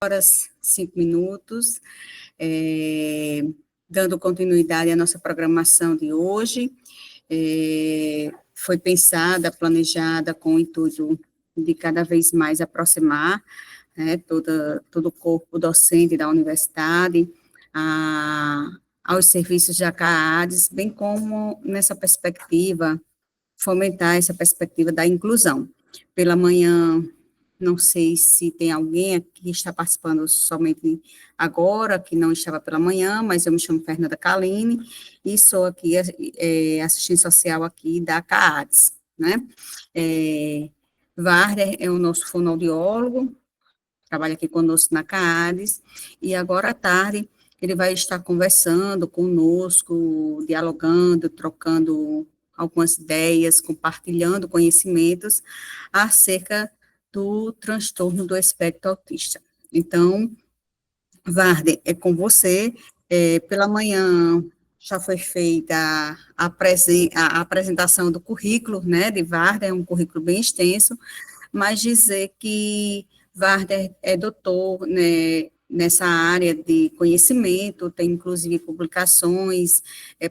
horas, 5 minutos, dando continuidade à nossa programação de hoje. Foi pensada, planejada com o intuito de cada vez mais aproximar, né, todo o corpo docente da universidade aos serviços da CAADES, bem como nessa perspectiva, fomentar essa perspectiva da inclusão. Pela manhã, não sei se tem alguém aqui que está participando somente agora, que não estava pela manhã, mas eu me chamo Fernanda Caline e sou aqui assistente social aqui da CAADES, né? Warder é o nosso fonoaudiólogo, trabalha aqui conosco na CAADES, e agora à tarde ele vai estar conversando conosco, dialogando, trocando algumas ideias, compartilhando conhecimentos acerca do transtorno do espectro autista. Então, Warder, é com você. Pela manhã já foi feita a apresentação do currículo, né, de Warder, é um currículo bem extenso, mas dizer que Warder é doutor, né, nessa área de conhecimento, tem inclusive publicações,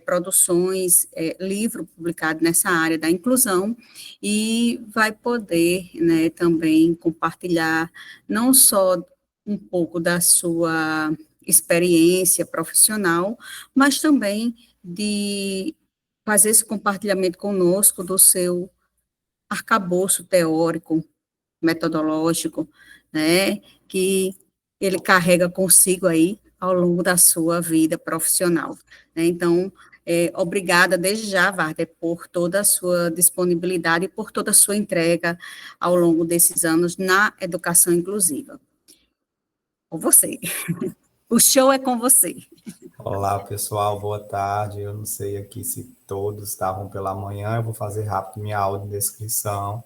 produções, livro publicado nessa área da inclusão, e vai poder, né, também compartilhar não só um pouco da sua experiência profissional, mas também de fazer esse compartilhamento conosco do seu arcabouço teórico, metodológico, né, que ele carrega consigo aí ao longo da sua vida profissional, né? Então, obrigada desde já, Warder, por toda a sua disponibilidade e por toda a sua entrega ao longo desses anos na educação inclusiva. Com você. O show é com você. Olá, pessoal, boa tarde. Eu não sei aqui se todos estavam pela manhã, eu vou fazer rápido minha audiodescrição.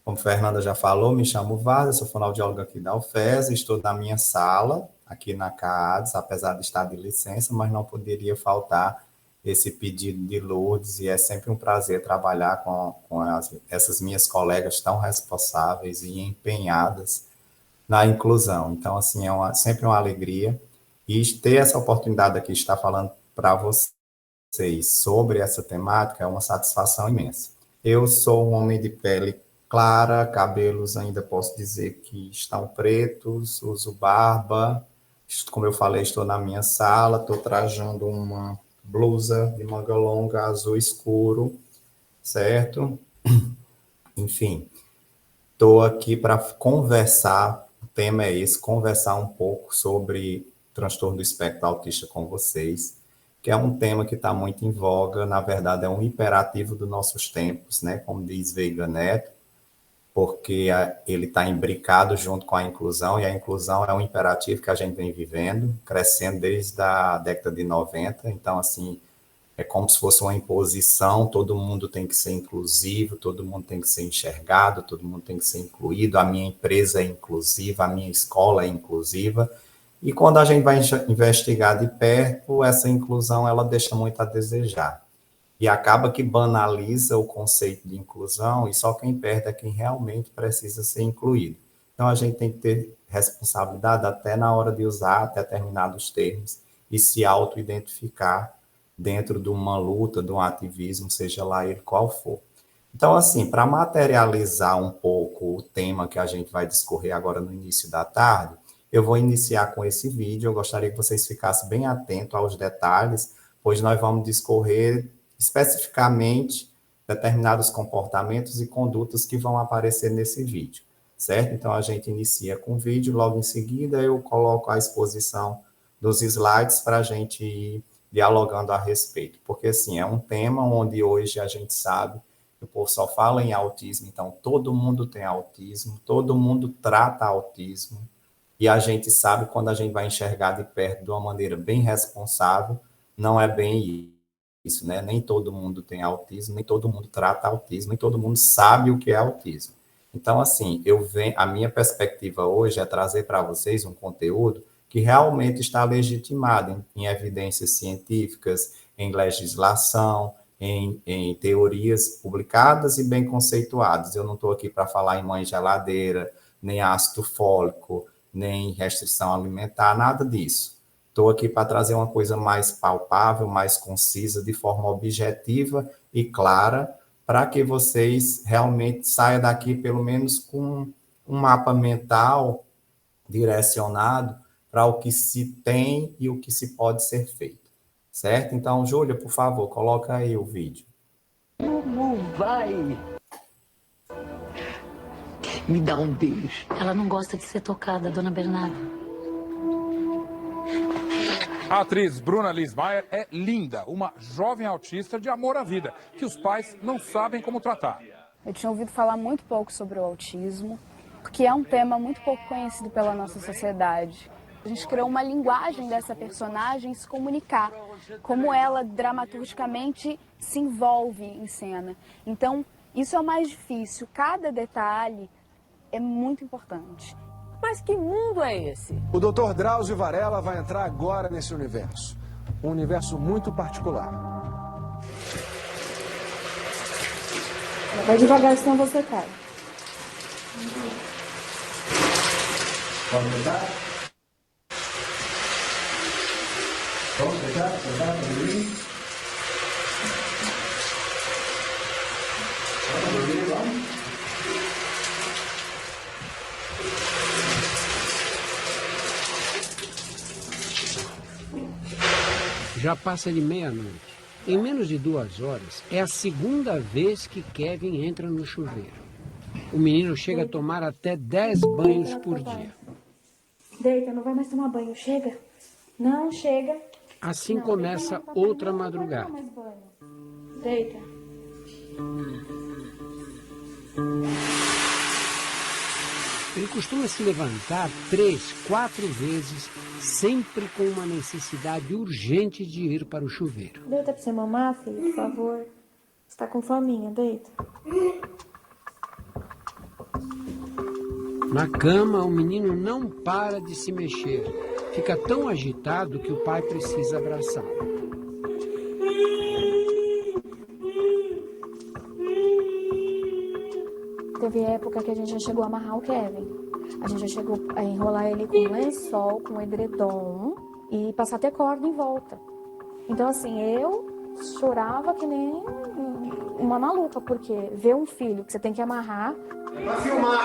Como a Fernanda já falou, me chamo Vaz, sou fonoaudióloga aqui da UFES, estou na minha sala, aqui na CAADES, apesar de estar de licença, mas não poderia faltar esse pedido de Lourdes, e é sempre um prazer trabalhar com essas minhas colegas tão responsáveis e empenhadas na inclusão. Então, assim, sempre uma alegria, e ter essa oportunidade aqui de estar falando para vocês sobre essa temática é uma satisfação imensa. Eu sou um homem de pele clara, cabelos ainda posso dizer que estão pretos, uso barba, como eu falei, estou na minha sala, estou trajando uma blusa de manga longa, azul escuro, certo? Enfim, estou aqui para conversar, o tema é esse, conversar um pouco sobre transtorno do espectro autista com vocês, que é um tema que está muito em voga, na verdade é um imperativo dos nossos tempos, né, como diz Veiga Neto, porque ele está imbricado junto com a inclusão, e a inclusão é um imperativo que a gente vem vivendo, crescendo desde a década de 90, então, assim, é como se fosse uma imposição, todo mundo tem que ser inclusivo, todo mundo tem que ser enxergado, todo mundo tem que ser incluído, a minha empresa é inclusiva, a minha escola é inclusiva, e quando a gente vai investigar de perto, essa inclusão, ela deixa muito a desejar. E acaba que banaliza o conceito de inclusão, e só quem perde é quem realmente precisa ser incluído. Então, a gente tem que ter responsabilidade até na hora de usar determinados termos e se auto-identificar dentro de uma luta, de um ativismo, seja lá ele qual for. Então, assim, para materializar um pouco o tema que a gente vai discorrer agora no início da tarde, eu vou iniciar com esse vídeo. Eu gostaria que vocês ficassem bem atentos aos detalhes, pois nós vamos discorrer especificamente determinados comportamentos e condutas que vão aparecer nesse vídeo, certo? Então, a gente inicia com o vídeo, logo em seguida eu coloco a exposição dos slides para a gente ir dialogando a respeito, porque, assim, é um tema onde hoje a gente sabe que o povo só fala em autismo, então todo mundo tem autismo, todo mundo trata autismo, e a gente sabe, quando a gente vai enxergar de perto de uma maneira bem responsável, não é bem isso, né? Nem todo mundo tem autismo, nem todo mundo trata autismo, nem todo mundo sabe o que é autismo. Então, assim, a minha perspectiva hoje é trazer para vocês um conteúdo que realmente está legitimado em evidências científicas, em legislação, em teorias publicadas e bem conceituadas. Eu não estou aqui para falar em mãe geladeira, nem ácido fólico, nem restrição alimentar, nada disso. Estou aqui para trazer uma coisa mais palpável, mais concisa, de forma objetiva e clara, para que vocês realmente saiam daqui pelo menos com um mapa mental direcionado para o que se tem e o que se pode ser feito. Certo? Então, Júlia, por favor, coloca aí o vídeo. Como vai? Me dá um beijo. Ela não gosta de ser tocada, dona Bernarda. A atriz Bruna Lismayer é linda, uma jovem autista de amor à vida, que os pais não sabem como tratar. Eu tinha ouvido falar muito pouco sobre o autismo, porque é um tema muito pouco conhecido pela nossa sociedade. A gente criou uma linguagem dessa personagem se comunicar, como ela dramaturgicamente se envolve em cena. Então, isso é o mais difícil. Cada detalhe é muito importante. Mas que mundo é esse? O Dr. Drauzio Varela vai entrar agora nesse universo. Um universo muito particular. Vai devagar, senão você cai. Vamos tentar? Vamos tentar, vamos. Já passa de meia-noite. Em menos de 2 horas, é a segunda vez que Kevin entra no chuveiro. O menino chega a tomar até 10 banhos por dia. Deita, não vai mais tomar banho, chega. Não, chega. Assim começa outra madrugada. Deita. Ele costuma se levantar 3, 4 vezes, sempre com uma necessidade urgente de ir para o chuveiro. Deita pra você mamar, filho, por favor. Você tá com fominha, deita. Na cama, o menino não para de se mexer. Fica tão agitado que o pai precisa abraçá-lo. Teve época que a gente já chegou a amarrar o Kevin. A gente já chegou a enrolar ele com lençol, com edredom e passar até corda em volta. Então, assim, eu chorava que nem uma maluca, porque ver um filho que você tem que amarrar... É pra filmar.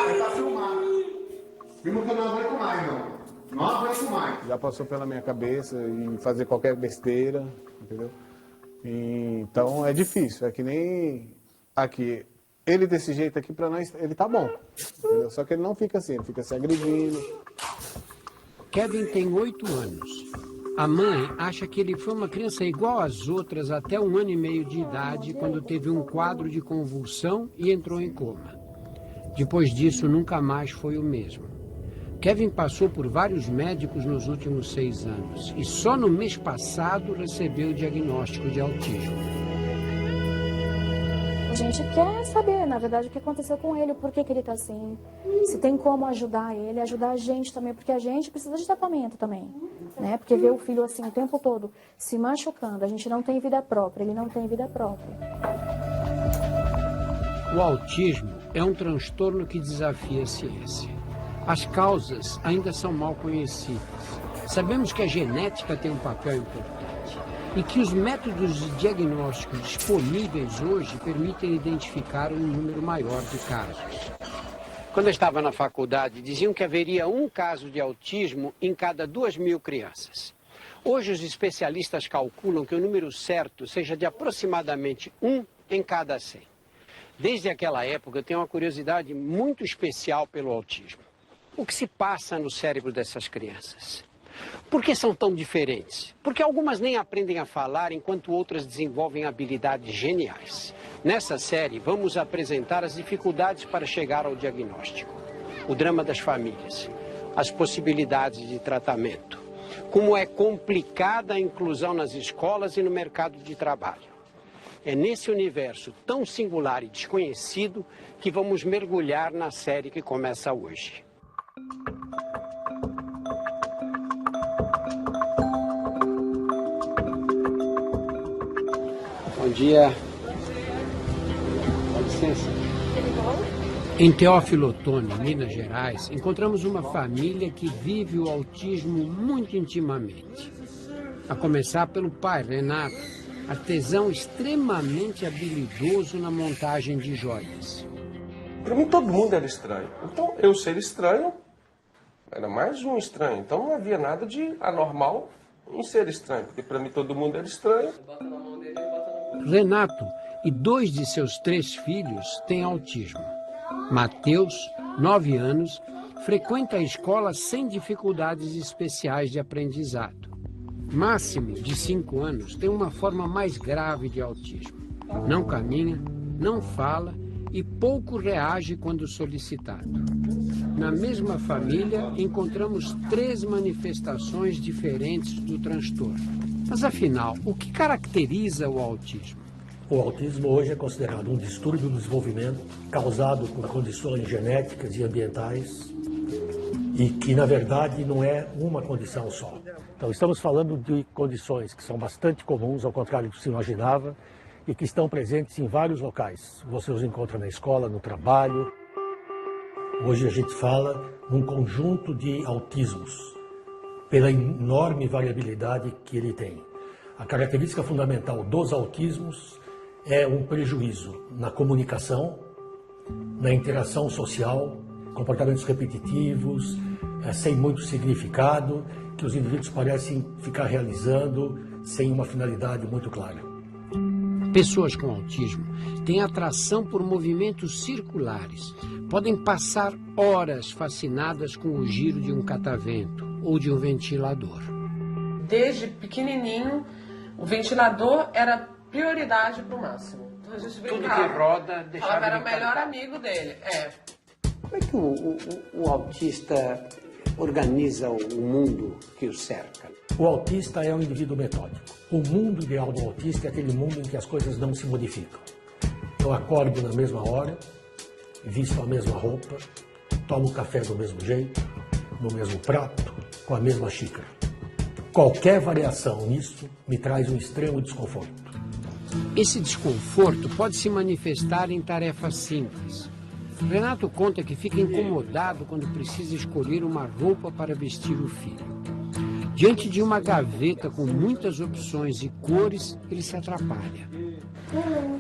Filma que eu não aguento mais, não. Não aguento mais. Já passou pela minha cabeça em fazer qualquer besteira, entendeu? Então, é difícil. É que nem aqui... Ele desse jeito aqui, pra nós, ele tá bom. Entendeu? Só que ele não fica assim, ele fica se agredindo. Kevin tem 8 anos. A mãe acha que ele foi uma criança igual às outras até 1 ano e meio de idade, quando teve um quadro de convulsão e entrou em coma. Depois disso, nunca mais foi o mesmo. Kevin passou por vários médicos nos últimos 6 anos e só no mês passado recebeu o diagnóstico de autismo. A gente quer saber, na verdade, o que aconteceu com ele, por que ele tá assim, se tem como ajudar ele, ajudar a gente também, porque a gente precisa de tratamento também, né? Porque ver o filho assim o tempo todo se machucando, a gente não tem vida própria, ele não tem vida própria. O autismo é um transtorno que desafia a ciência. As causas ainda são mal conhecidas. Sabemos que a genética tem um papel importante e que os métodos de diagnóstico disponíveis hoje permitem identificar um número maior de casos. Quando eu estava na faculdade, diziam que haveria um caso de autismo em cada 2.000 crianças. Hoje, os especialistas calculam que o número certo seja de aproximadamente 1 em cada 100. Desde aquela época, eu tenho uma curiosidade muito especial pelo autismo. O que se passa no cérebro dessas crianças? Por que são tão diferentes? Porque algumas nem aprendem a falar, enquanto outras desenvolvem habilidades geniais. Nessa série, vamos apresentar as dificuldades para chegar ao diagnóstico, o drama das famílias, as possibilidades de tratamento, como é complicada a inclusão nas escolas e no mercado de trabalho. É nesse universo tão singular e desconhecido que vamos mergulhar na série que começa hoje. Bom dia. Com licença. Em Teófilo Otoni, Minas Gerais, encontramos uma família que vive o autismo muito intimamente. A começar pelo pai, Renato, artesão extremamente habilidoso na montagem de joias. Para mim todo mundo era estranho. Então eu ser estranho era mais um estranho. Então não havia nada de anormal em ser estranho, porque para mim todo mundo era estranho. Renato e 2 de seus 3 filhos têm autismo. Mateus, 9 anos, frequenta a escola sem dificuldades especiais de aprendizado. Máximo, de 5 anos, tem uma forma mais grave de autismo. Não caminha, não fala e pouco reage quando solicitado. Na mesma família, encontramos 3 manifestações diferentes do transtorno. Mas afinal, o que caracteriza o autismo? O autismo hoje é considerado um distúrbio do desenvolvimento causado por condições genéticas e ambientais e que, na verdade, não é uma condição só. Então, estamos falando de condições que são bastante comuns, ao contrário do que se imaginava, e que estão presentes em vários locais. Você os encontra na escola, no trabalho. Hoje a gente fala num conjunto de autismos, pela enorme variabilidade que ele tem. A característica fundamental dos autismos é um prejuízo na comunicação, na interação social, comportamentos repetitivos, sem muito significado, que os indivíduos parecem ficar realizando sem uma finalidade muito clara. Pessoas com autismo têm atração por movimentos circulares. Podem passar horas fascinadas com o giro de um catavento ou de um ventilador. Desde pequenininho, o ventilador era prioridade para o Máximo. Então a gente brincava. Tudo que roda deixava Falava, era ele o melhor cantar. amigo dele. Como é que o autista organiza o mundo que o cerca? O autista é um indivíduo metódico. O mundo ideal do autista é aquele mundo em que as coisas não se modificam. Eu acordo na mesma hora, visto a mesma roupa, tomo café do mesmo jeito, no mesmo prato, com a mesma xícara. Qualquer variação nisso me traz um extremo desconforto. Esse desconforto pode se manifestar em tarefas simples. Renato conta que fica incomodado quando precisa escolher uma roupa para vestir o filho. Diante de uma gaveta com muitas opções e cores, ele se atrapalha.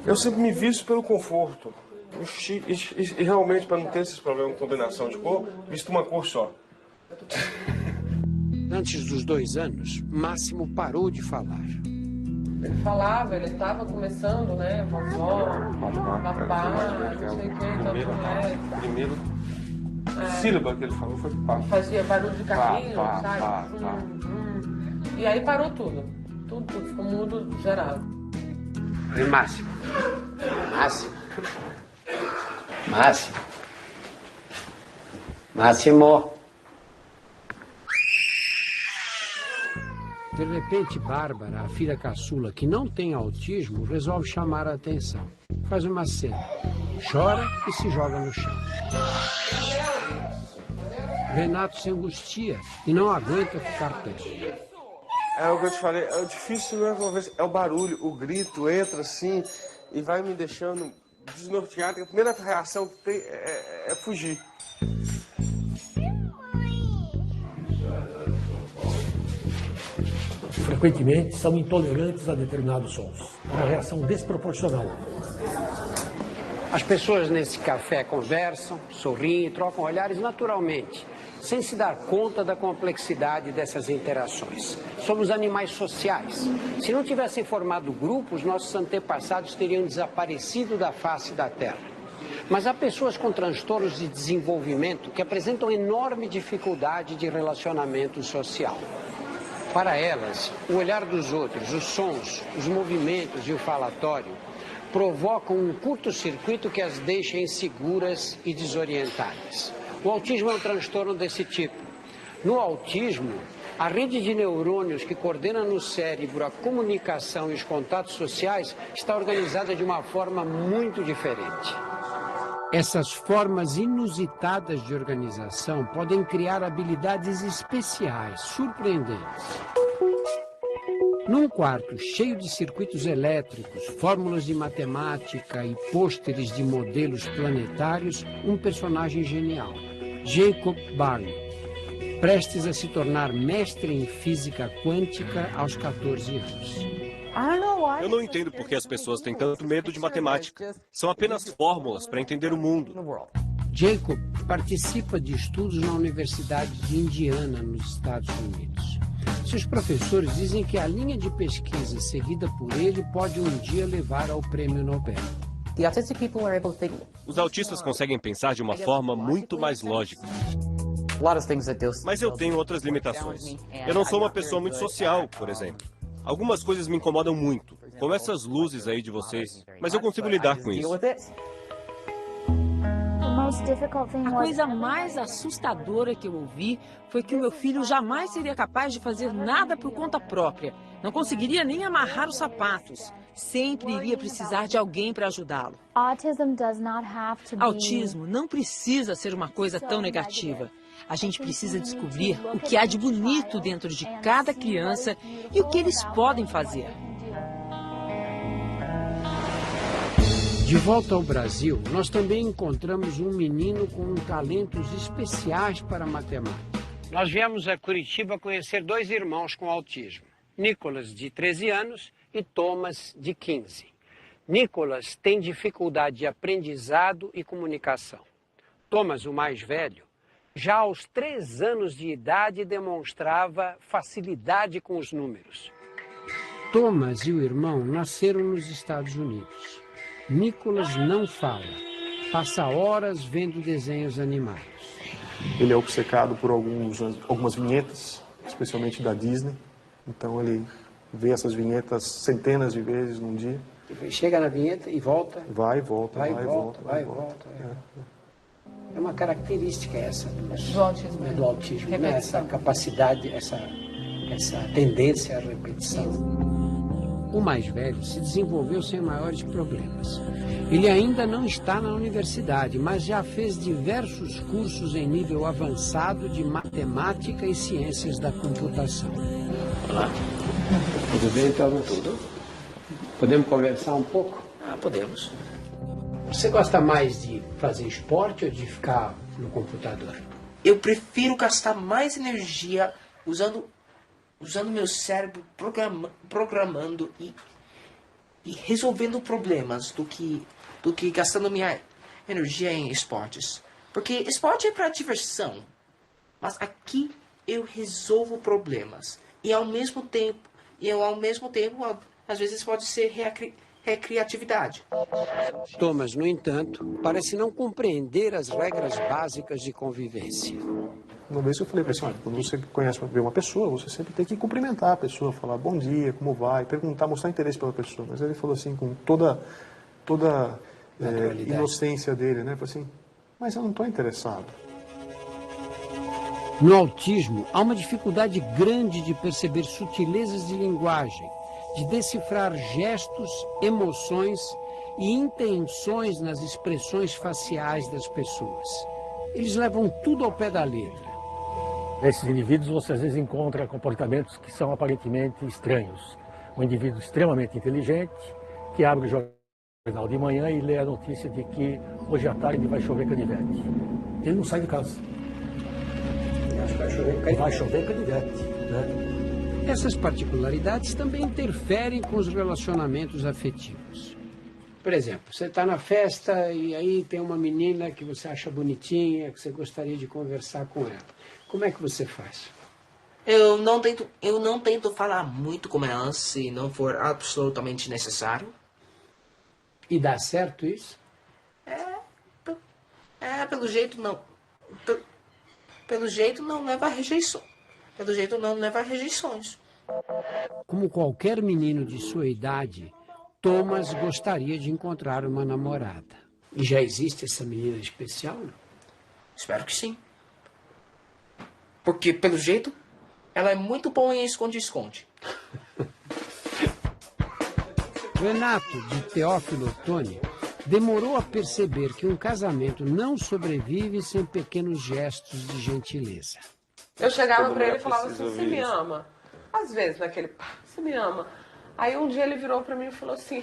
Eu sempre me visto pelo conforto. E realmente, para não ter esses problemas de combinação de cor, visto uma cor só. Antes dos 2 anos, Máximo parou de falar. Ele falava, ele estava começando, né? Vovó, papá, não sei o que, Primeiro sílaba que ele falou foi pá. Fazia barulho de carrinho, pá, sabe? pá. E aí parou tudo. Tudo, ficou mudo geral. E Máximo. Máximo. De repente, Bárbara, a filha caçula, que não tem autismo, resolve chamar a atenção. Faz uma cena, chora e se joga no chão. Renato se angustia e não aguenta ficar perto. É o que eu te falei, é difícil, não é uma vez, é o barulho, o grito entra assim e vai me deixando desnorteado. A primeira reação que tem é fugir. Frequentemente são intolerantes a determinados sons. Uma reação desproporcional. As pessoas nesse café conversam, sorriem e trocam olhares naturalmente, sem se dar conta da complexidade dessas interações. Somos animais sociais. Se não tivessem formado grupos, nossos antepassados teriam desaparecido da face da Terra. Mas há pessoas com transtornos de desenvolvimento que apresentam enorme dificuldade de relacionamento social. Para elas, o olhar dos outros, os sons, os movimentos e o falatório provocam um curto-circuito que as deixa inseguras e desorientadas. O autismo é um transtorno desse tipo. No autismo, a rede de neurônios que coordena no cérebro a comunicação e os contatos sociais está organizada de uma forma muito diferente. Essas formas inusitadas de organização podem criar habilidades especiais, surpreendentes. Num quarto cheio de circuitos elétricos, fórmulas de matemática e pôsteres de modelos planetários, um personagem genial, Jacob Barnett, prestes a se tornar mestre em física quântica aos 14 anos. Eu não entendo por que as pessoas têm tanto medo de matemática. São apenas fórmulas para entender o mundo. Jacob participa de estudos na Universidade de Indiana, nos Estados Unidos. Seus professores dizem que a linha de pesquisa seguida por ele pode um dia levar ao prêmio Nobel. Os autistas conseguem pensar de uma forma muito mais lógica. Mas eu tenho outras limitações. Eu não sou uma pessoa muito social, por exemplo. Algumas coisas me incomodam muito, como essas luzes aí de vocês, mas eu consigo lidar com isso. A coisa mais assustadora que eu ouvi foi que o meu filho jamais seria capaz de fazer nada por conta própria. Não conseguiria nem amarrar os sapatos. Sempre iria precisar de alguém para ajudá-lo. Autismo não precisa ser uma coisa tão negativa. A gente precisa descobrir o que há de bonito dentro de cada criança e o que eles podem fazer. De volta ao Brasil, nós também encontramos um menino com talentos especiais para matemática. Nós viemos a Curitiba conhecer 2 irmãos com autismo, Nicolas, de 13 anos, e Thomas, de 15. Nicolas tem dificuldade de aprendizado e comunicação. Thomas, o mais velho, já aos 3 anos de idade demonstrava facilidade com os números. Thomas e o irmão nasceram nos Estados Unidos. Nicolas não fala, passa horas vendo desenhos animados. Ele é obcecado por algumas vinhetas, especialmente da Disney. Então ele vê essas vinhetas centenas de vezes num dia. Chega na vinheta e volta. Vai e volta, vai e volta. É uma característica essa do autismo. Do autismo, né? Essa capacidade, essa tendência à repetição. O mais velho se desenvolveu sem maiores problemas. Ele ainda não está na universidade, mas já fez diversos cursos em nível avançado de matemática e ciências da computação. Olá. Tudo bem, então? Tudo. Podemos conversar um pouco? Podemos. Você gosta mais de fazer esporte ou de ficar no computador? Eu prefiro gastar mais energia usando meu cérebro programando e resolvendo problemas do que gastando minha energia em esportes. Porque esporte é para diversão, mas aqui eu resolvo problemas e ao mesmo tempo às vezes pode ser recreatividade. Thomas, no entanto, parece não compreender as regras básicas de convivência. Uma vez eu falei para ele, olha, quando você vê uma pessoa, você sempre tem que cumprimentar a pessoa, falar bom dia, como vai, perguntar, mostrar interesse pela pessoa. Mas ele falou assim, com toda inocência dele, né? Falou assim, mas eu não estou interessado. No autismo, há uma dificuldade grande de perceber sutilezas de linguagem, de decifrar gestos, emoções e intenções nas expressões faciais das pessoas. Eles levam tudo ao pé da letra. Nesses indivíduos você às vezes encontra comportamentos que são aparentemente estranhos. Um indivíduo extremamente inteligente que abre o jornal de manhã e lê a notícia de que hoje à tarde vai chover canivete. Ele não sai de casa. Vai chover canivete, né? Essas particularidades também interferem com os relacionamentos afetivos. Por exemplo, você está na festa e aí tem uma menina que você acha bonitinha, que você gostaria de conversar com ela. Como é que você faz? Eu não tento falar muito com ela se não for absolutamente necessário. E dá certo isso? Pelo jeito não. Pelo jeito não leva a rejeição. Pelo jeito não leva a rejeições. Como qualquer menino de sua idade, Thomas gostaria de encontrar uma namorada. E já existe essa menina especial, não? Espero que sim. Porque, pelo jeito, ela é muito boa em esconde-esconde. Renato, de Teófilo Otoni, demorou a perceber que um casamento não sobrevive sem pequenos gestos de gentileza. Eu chegava pra ele e falava assim, você me ama? Às vezes, naquele você me ama? Aí um dia ele virou pra mim e falou assim...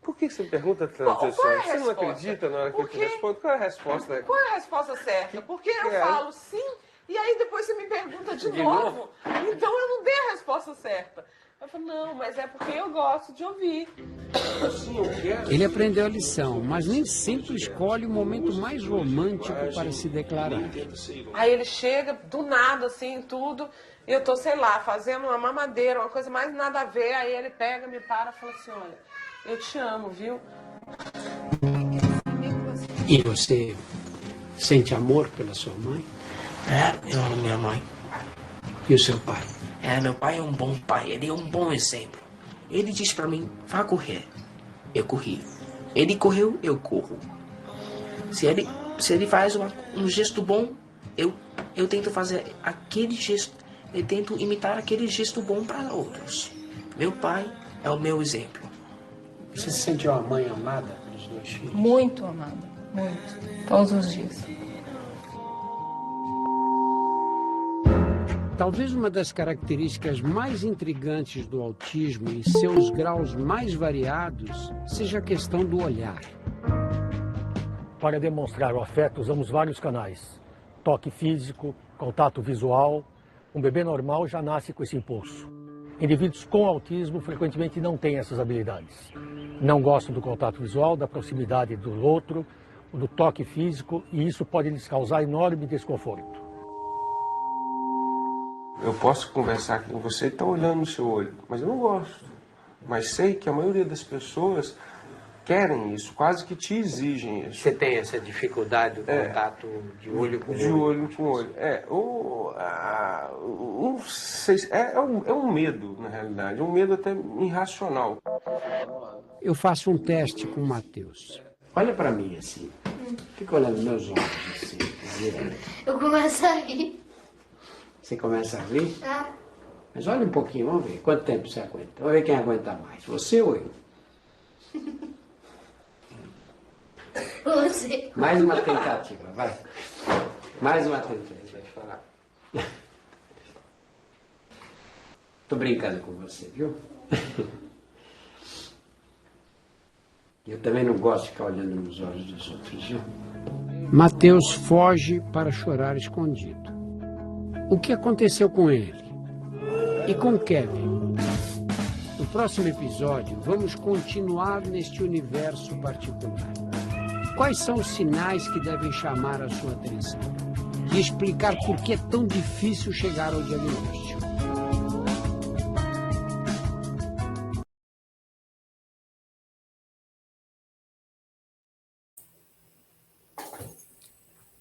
Por que você me pergunta tanto isso? Você não acredita na hora que eu te respondo? Qual é a resposta? Qual é a resposta certa? Porque eu falo sim, e aí depois você me pergunta de novo. Então eu não dei a resposta certa. Eu falo, não, mas é porque eu gosto de ouvir. Ele aprendeu a lição, mas nem sempre escolhe o momento mais romântico para se declarar. Aí ele chega do nada, assim, tudo, e eu tô, sei lá, fazendo uma mamadeira, uma coisa mais nada a ver, aí ele pega, me para e fala assim, olha, eu te amo, viu? E você sente amor pela sua mãe? Eu amo minha mãe. E o seu pai? Meu pai é um bom pai, ele é um bom exemplo. Ele diz pra mim, vá correr. Eu corri. Ele correu, eu corro. Se ele faz um gesto bom, eu tento fazer aquele gesto, eu tento imitar aquele gesto bom para outros. Meu pai é o meu exemplo. Você se sente uma mãe amada pelos dois filhos? Muito amada, muito. Todos os dias. Talvez uma das características mais intrigantes do autismo, em seus graus mais variados, seja a questão do olhar. Para demonstrar o afeto, usamos vários canais. Toque físico, contato visual. Um bebê normal já nasce com esse impulso. Indivíduos com autismo frequentemente não têm essas habilidades. Não gostam do contato visual, da proximidade do outro, do toque físico, e isso pode lhes causar enorme desconforto. Eu posso conversar com você e estar olhando no seu olho, mas eu não gosto. Mas sei que a maioria das pessoas querem isso, quase que te exigem isso. Você tem essa dificuldade do contato de olho com olho? De olho com olho. Não sei, é um medo, na realidade, é um medo até irracional. Eu faço um teste com o Matheus. Olha pra mim assim, fica olhando nos meus olhos assim. Eu começo a rir. Você começa a rir? Mas olha um pouquinho, vamos ver. Quanto tempo você aguenta? Vamos ver quem aguenta mais, você ou eu? Você. Mais uma tentativa, vai. Mais uma tentativa, vai falar. Tô brincando com você, viu? Eu também não gosto de ficar olhando nos olhos dos outros, viu? Matheus foge para chorar escondido. O que aconteceu com ele? E com Kevin? No próximo episódio, vamos continuar neste universo particular. Quais são os sinais que devem chamar a sua atenção? E explicar por que é tão difícil chegar ao diagnóstico.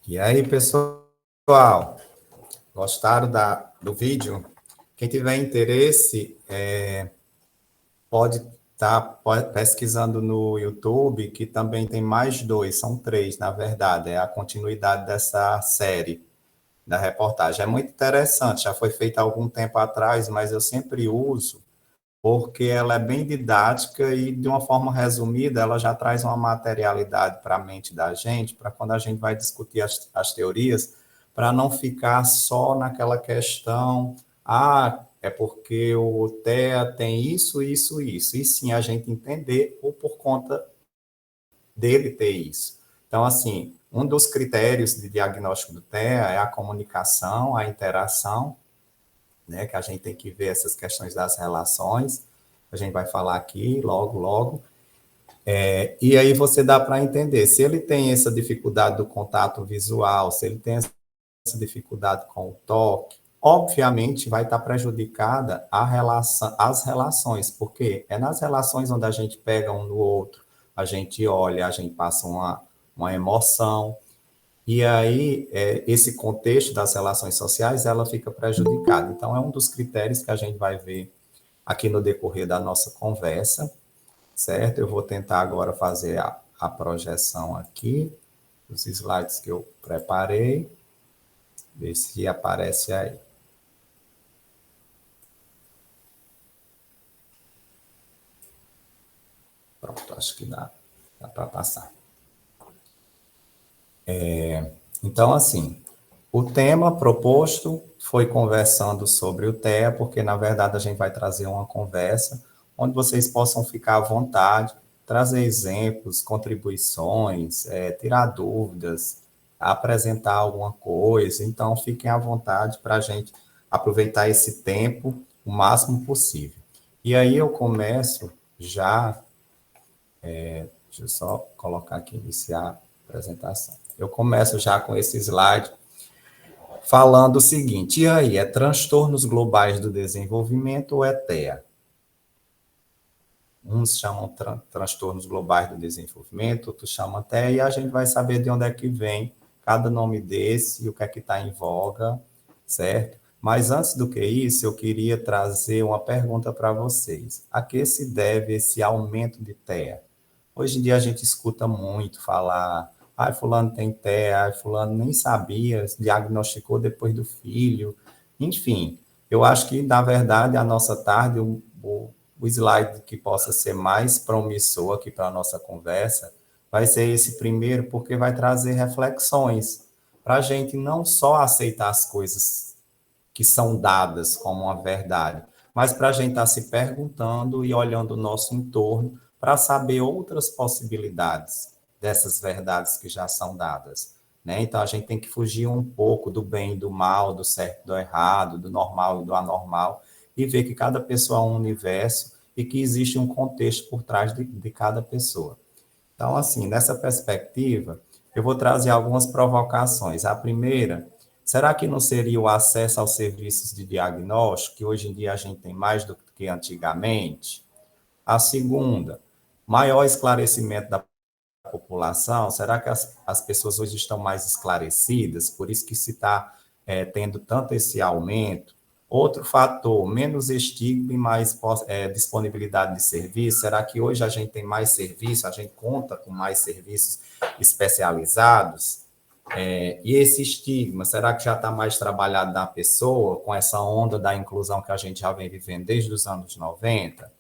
E aí, pessoal? Gostaram do vídeo? Quem tiver interesse, pode estar pesquisando no YouTube, que também tem mais 2, são 3, na verdade, é a continuidade dessa série, da reportagem. É muito interessante, já foi feita há algum tempo atrás, mas eu sempre uso, porque ela é bem didática e, de uma forma resumida, ela já traz uma materialidade para a mente da gente, para quando a gente vai discutir as teorias, para não ficar só naquela questão, é porque o TEA tem isso, isso, isso, e sim a gente entender ou por conta dele ter isso. Então, assim, um dos critérios de diagnóstico do TEA é a comunicação, a interação, né, que a gente tem que ver essas questões das relações, a gente vai falar aqui logo, e aí você dá para entender, se ele tem essa dificuldade do contato visual, se ele tem essa dificuldade com o toque, obviamente vai estar prejudicada as relações, porque é nas relações onde a gente pega um no outro, a gente olha, a gente passa uma emoção, e aí esse contexto das relações sociais, ela fica prejudicada. Então, é um dos critérios que a gente vai ver aqui no decorrer da nossa conversa, certo? Eu vou tentar agora fazer a projeção aqui, dos slides que eu preparei, ver se aparece aí. Pronto, acho que dá para passar. Então, assim, O tema proposto foi conversando sobre o TEA, porque, na verdade, a gente vai trazer uma conversa onde vocês possam ficar à vontade, trazer exemplos, contribuições, tirar dúvidas, apresentar alguma coisa. Então, fiquem à vontade para a gente aproveitar esse tempo o máximo possível. E aí eu começo já... deixa eu só colocar aqui, iniciar a apresentação. Eu começo já com esse slide falando o seguinte: e aí, é transtornos globais do desenvolvimento ou é TEA? Uns chamam transtornos globais do desenvolvimento, outros chamam TEA, e a gente vai saber de onde é que vem cada nome desse e o que é que está em voga, certo? Mas antes do que isso, eu queria trazer uma pergunta para vocês. A que se deve esse aumento de TEA? Hoje em dia a gente escuta muito falar, fulano tem TEA, fulano nem sabia, diagnosticou depois do filho. Enfim, eu acho que, na verdade, a nossa tarde, o slide que possa ser mais promissor aqui para a nossa conversa, vai ser esse primeiro, porque vai trazer reflexões para a gente não só aceitar as coisas que são dadas como uma verdade, mas para a gente estar se perguntando e olhando o nosso entorno para saber outras possibilidades dessas verdades que já são dadas, né? Então, a gente tem que fugir um pouco do bem e do mal, do certo e do errado, do normal e do anormal, e ver que cada pessoa é um universo e que existe um contexto por trás de cada pessoa. Então, assim, nessa perspectiva, eu vou trazer algumas provocações. A primeira, será que não seria o acesso aos serviços de diagnóstico, que hoje em dia a gente tem mais do que antigamente? A segunda, maior esclarecimento da população, será que as pessoas hoje estão mais esclarecidas, por isso que se está tendo tanto esse aumento? Outro fator, menos estigma e mais disponibilidade de serviço, será que hoje a gente tem mais serviço, a gente conta com mais serviços especializados? E esse estigma, será que já está mais trabalhado na pessoa, com essa onda da inclusão que a gente já vem vivendo desde os anos 90?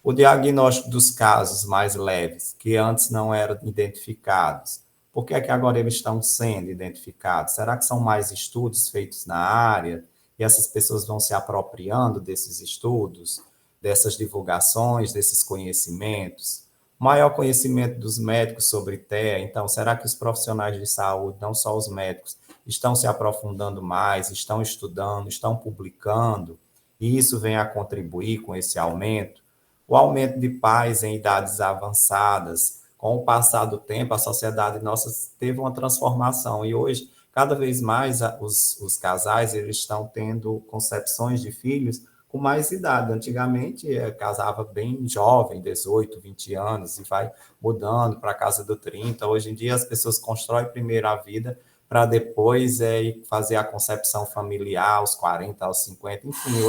O diagnóstico dos casos mais leves, que antes não eram identificados, por que é que agora eles estão sendo identificados? Será que são mais estudos feitos na área e essas pessoas vão se apropriando desses estudos, dessas divulgações, desses conhecimentos? Maior conhecimento dos médicos sobre TEA, então, será que os profissionais de saúde, não só os médicos, estão se aprofundando mais, estão estudando, estão publicando, e isso vem a contribuir com esse aumento? O aumento de pais em idades avançadas, com o passar do tempo, a sociedade nossa teve uma transformação, e hoje, cada vez mais, os casais eles estão tendo concepções de filhos com mais idade. Antigamente, casava bem jovem, 18, 20 anos, e vai mudando para a casa do 30. Hoje em dia, as pessoas constroem primeiro a vida para depois fazer a concepção familiar aos 40, aos 50. Enfim,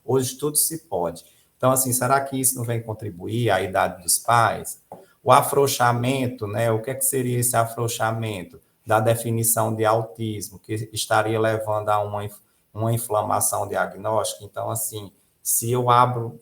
hoje tudo se pode. Então, assim, será que isso não vem contribuir à idade dos pais? O afrouxamento, né? O que é que seria esse afrouxamento da definição de autismo, que estaria levando a uma inflamação diagnóstica? Então, assim, se eu abro...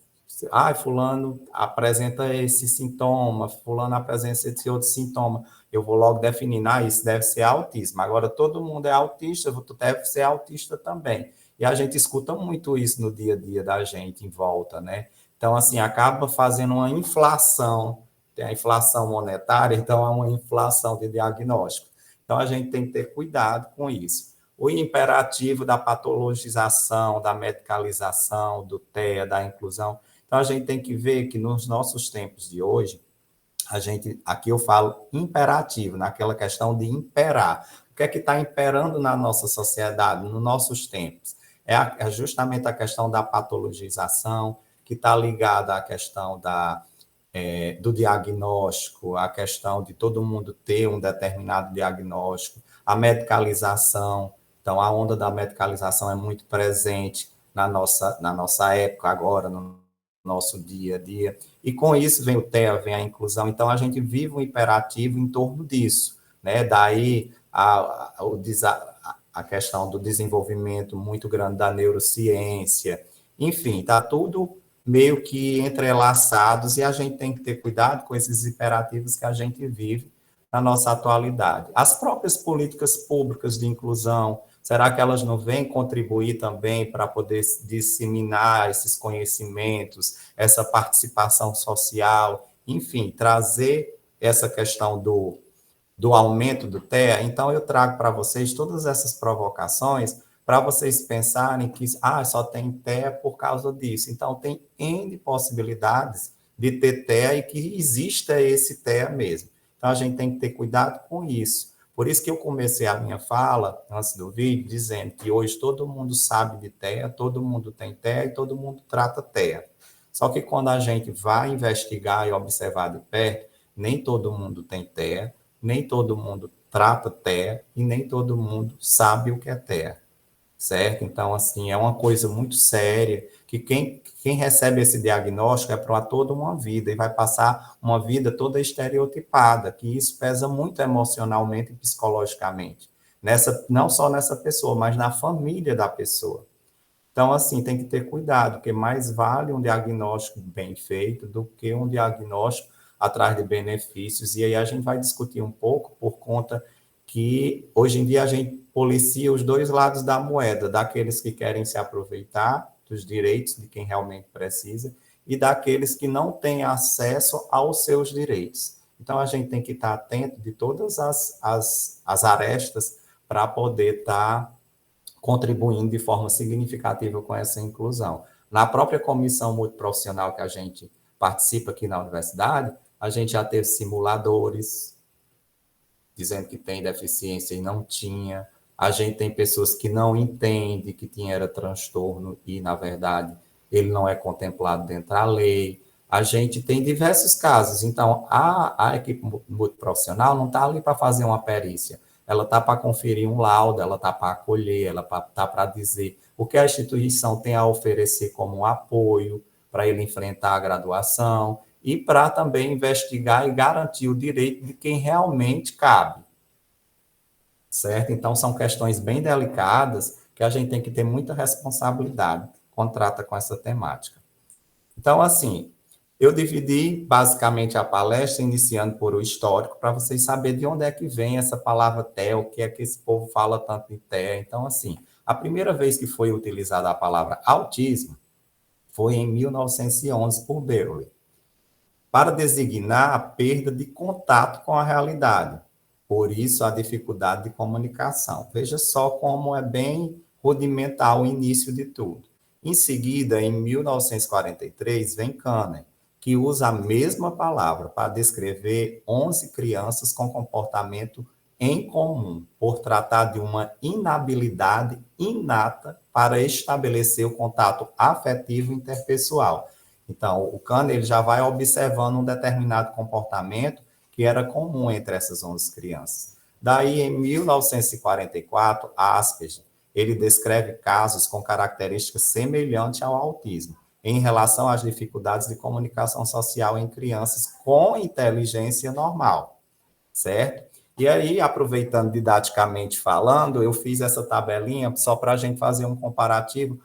fulano apresenta esse sintoma, fulano apresenta esse outro sintoma, eu vou logo definir, isso deve ser autismo. Agora, todo mundo é autista, tu deve ser autista também. E a gente escuta muito isso no dia a dia da gente em volta, né? Então, assim, acaba fazendo uma inflação, tem a inflação monetária, então é uma inflação de diagnóstico. Então, a gente tem que ter cuidado com isso. O imperativo da patologização, da medicalização, do TEA, da inclusão. Então, a gente tem que ver que nos nossos tempos de hoje, aqui eu falo imperativo, naquela questão de imperar. O que é que está imperando na nossa sociedade, nos nossos tempos? É justamente a questão da patologização, que está ligada à questão do diagnóstico, a questão de todo mundo ter um determinado diagnóstico, a medicalização. Então, a onda da medicalização é muito presente na nossa época agora, no nosso dia a dia. E com isso vem o TEA, vem a inclusão. Então, a gente vive um imperativo em torno disso, né? Daí a questão do desenvolvimento muito grande da neurociência. Enfim, está tudo meio que entrelaçados e a gente tem que ter cuidado com esses imperativos que a gente vive na nossa atualidade. As próprias políticas públicas de inclusão Será que elas não vêm contribuir também para poder disseminar esses conhecimentos, essa participação social, enfim, trazer essa questão do aumento do TEA? Então, eu trago para vocês todas essas provocações para vocês pensarem que só tem TEA por causa disso. Então, tem N possibilidades de ter TEA e que exista esse TEA mesmo. Então, a gente tem que ter cuidado com isso. Por isso que eu comecei a minha fala, antes do vídeo, dizendo que hoje todo mundo sabe de TEA, todo mundo tem TEA e todo mundo trata TEA. Só que quando a gente vai investigar e observar de perto, nem todo mundo tem TEA, nem todo mundo trata TEA e nem todo mundo sabe o que é TEA, certo? Então, assim, é uma coisa muito séria, que quem recebe esse diagnóstico é para toda uma vida, e vai passar uma vida toda estereotipada, que isso pesa muito emocionalmente e psicologicamente, não só nessa pessoa, mas na família da pessoa. Então, assim, tem que ter cuidado, porque mais vale um diagnóstico bem feito do que um diagnóstico atrás de benefícios, e aí a gente vai discutir um pouco por conta que hoje em dia a gente policia os dois lados da moeda, daqueles que querem se aproveitar dos direitos de quem realmente precisa e daqueles que não têm acesso aos seus direitos. Então, a gente tem que estar atento de todas as arestas para poder estar contribuindo de forma significativa com essa inclusão. Na própria comissão multiprofissional que a gente participa aqui na universidade, a gente já teve simuladores dizendo que tem deficiência e não tinha. A gente tem pessoas que não entendem que era transtorno e, na verdade, ele não é contemplado dentro da lei. A gente tem diversos casos. Então, a equipe multiprofissional não está ali para fazer uma perícia. Ela está para conferir um laudo, ela está para acolher, ela está para dizer o que a instituição tem a oferecer como apoio para ele enfrentar a graduação e para também investigar e garantir o direito de quem realmente cabe. Certo? Então, são questões bem delicadas que a gente tem que ter muita responsabilidade quando trata com essa temática. Então, assim, eu dividi basicamente a palestra, iniciando por o histórico, para vocês saberem de onde é que vem essa palavra TEA, o que é que esse povo fala tanto de TEA. Então, assim, a primeira vez que foi utilizada a palavra autismo foi em 1911 por Berkeley, para designar a perda de contato com a realidade. Por isso, a dificuldade de comunicação. Veja só como é bem rudimentar o início de tudo. Em seguida, em 1943, vem Kanner, que usa a mesma palavra para descrever 11 crianças com comportamento em comum, por tratar de uma inabilidade inata para estabelecer o contato afetivo interpessoal. Então, o Kanner ele já vai observando um determinado comportamento que era comum entre essas 11 crianças. Daí, em 1944, Asperger, ele descreve casos com características semelhantes ao autismo, em relação às dificuldades de comunicação social em crianças com inteligência normal, certo? E aí, aproveitando didaticamente falando, eu fiz essa tabelinha só para a gente fazer um comparativo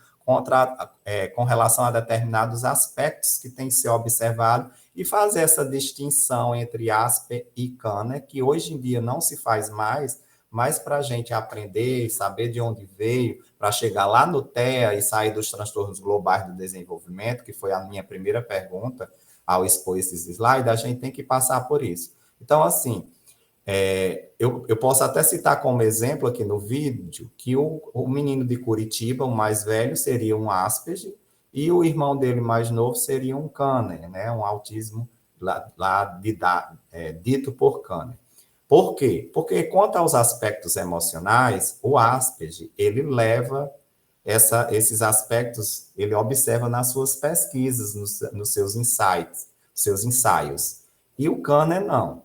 com relação a determinados aspectos que têm que ser observados e fazer essa distinção entre Asperger e Kanner, que hoje em dia não se faz mais, mas para a gente aprender, saber de onde veio, para chegar lá no TEA e sair dos transtornos globais do desenvolvimento, que foi a minha primeira pergunta ao expor esses slides, a gente tem que passar por isso. Então, assim, eu posso até citar como exemplo aqui no vídeo que o menino de Curitiba, o mais velho, seria um Asperger, e o irmão dele mais novo seria um Kanner, né? Um autismo dito por Kanner. Por quê? Porque quanto aos aspectos emocionais, o Asperger, ele leva esses aspectos, ele observa nas suas pesquisas, nos seus ensaios. E o Kanner não.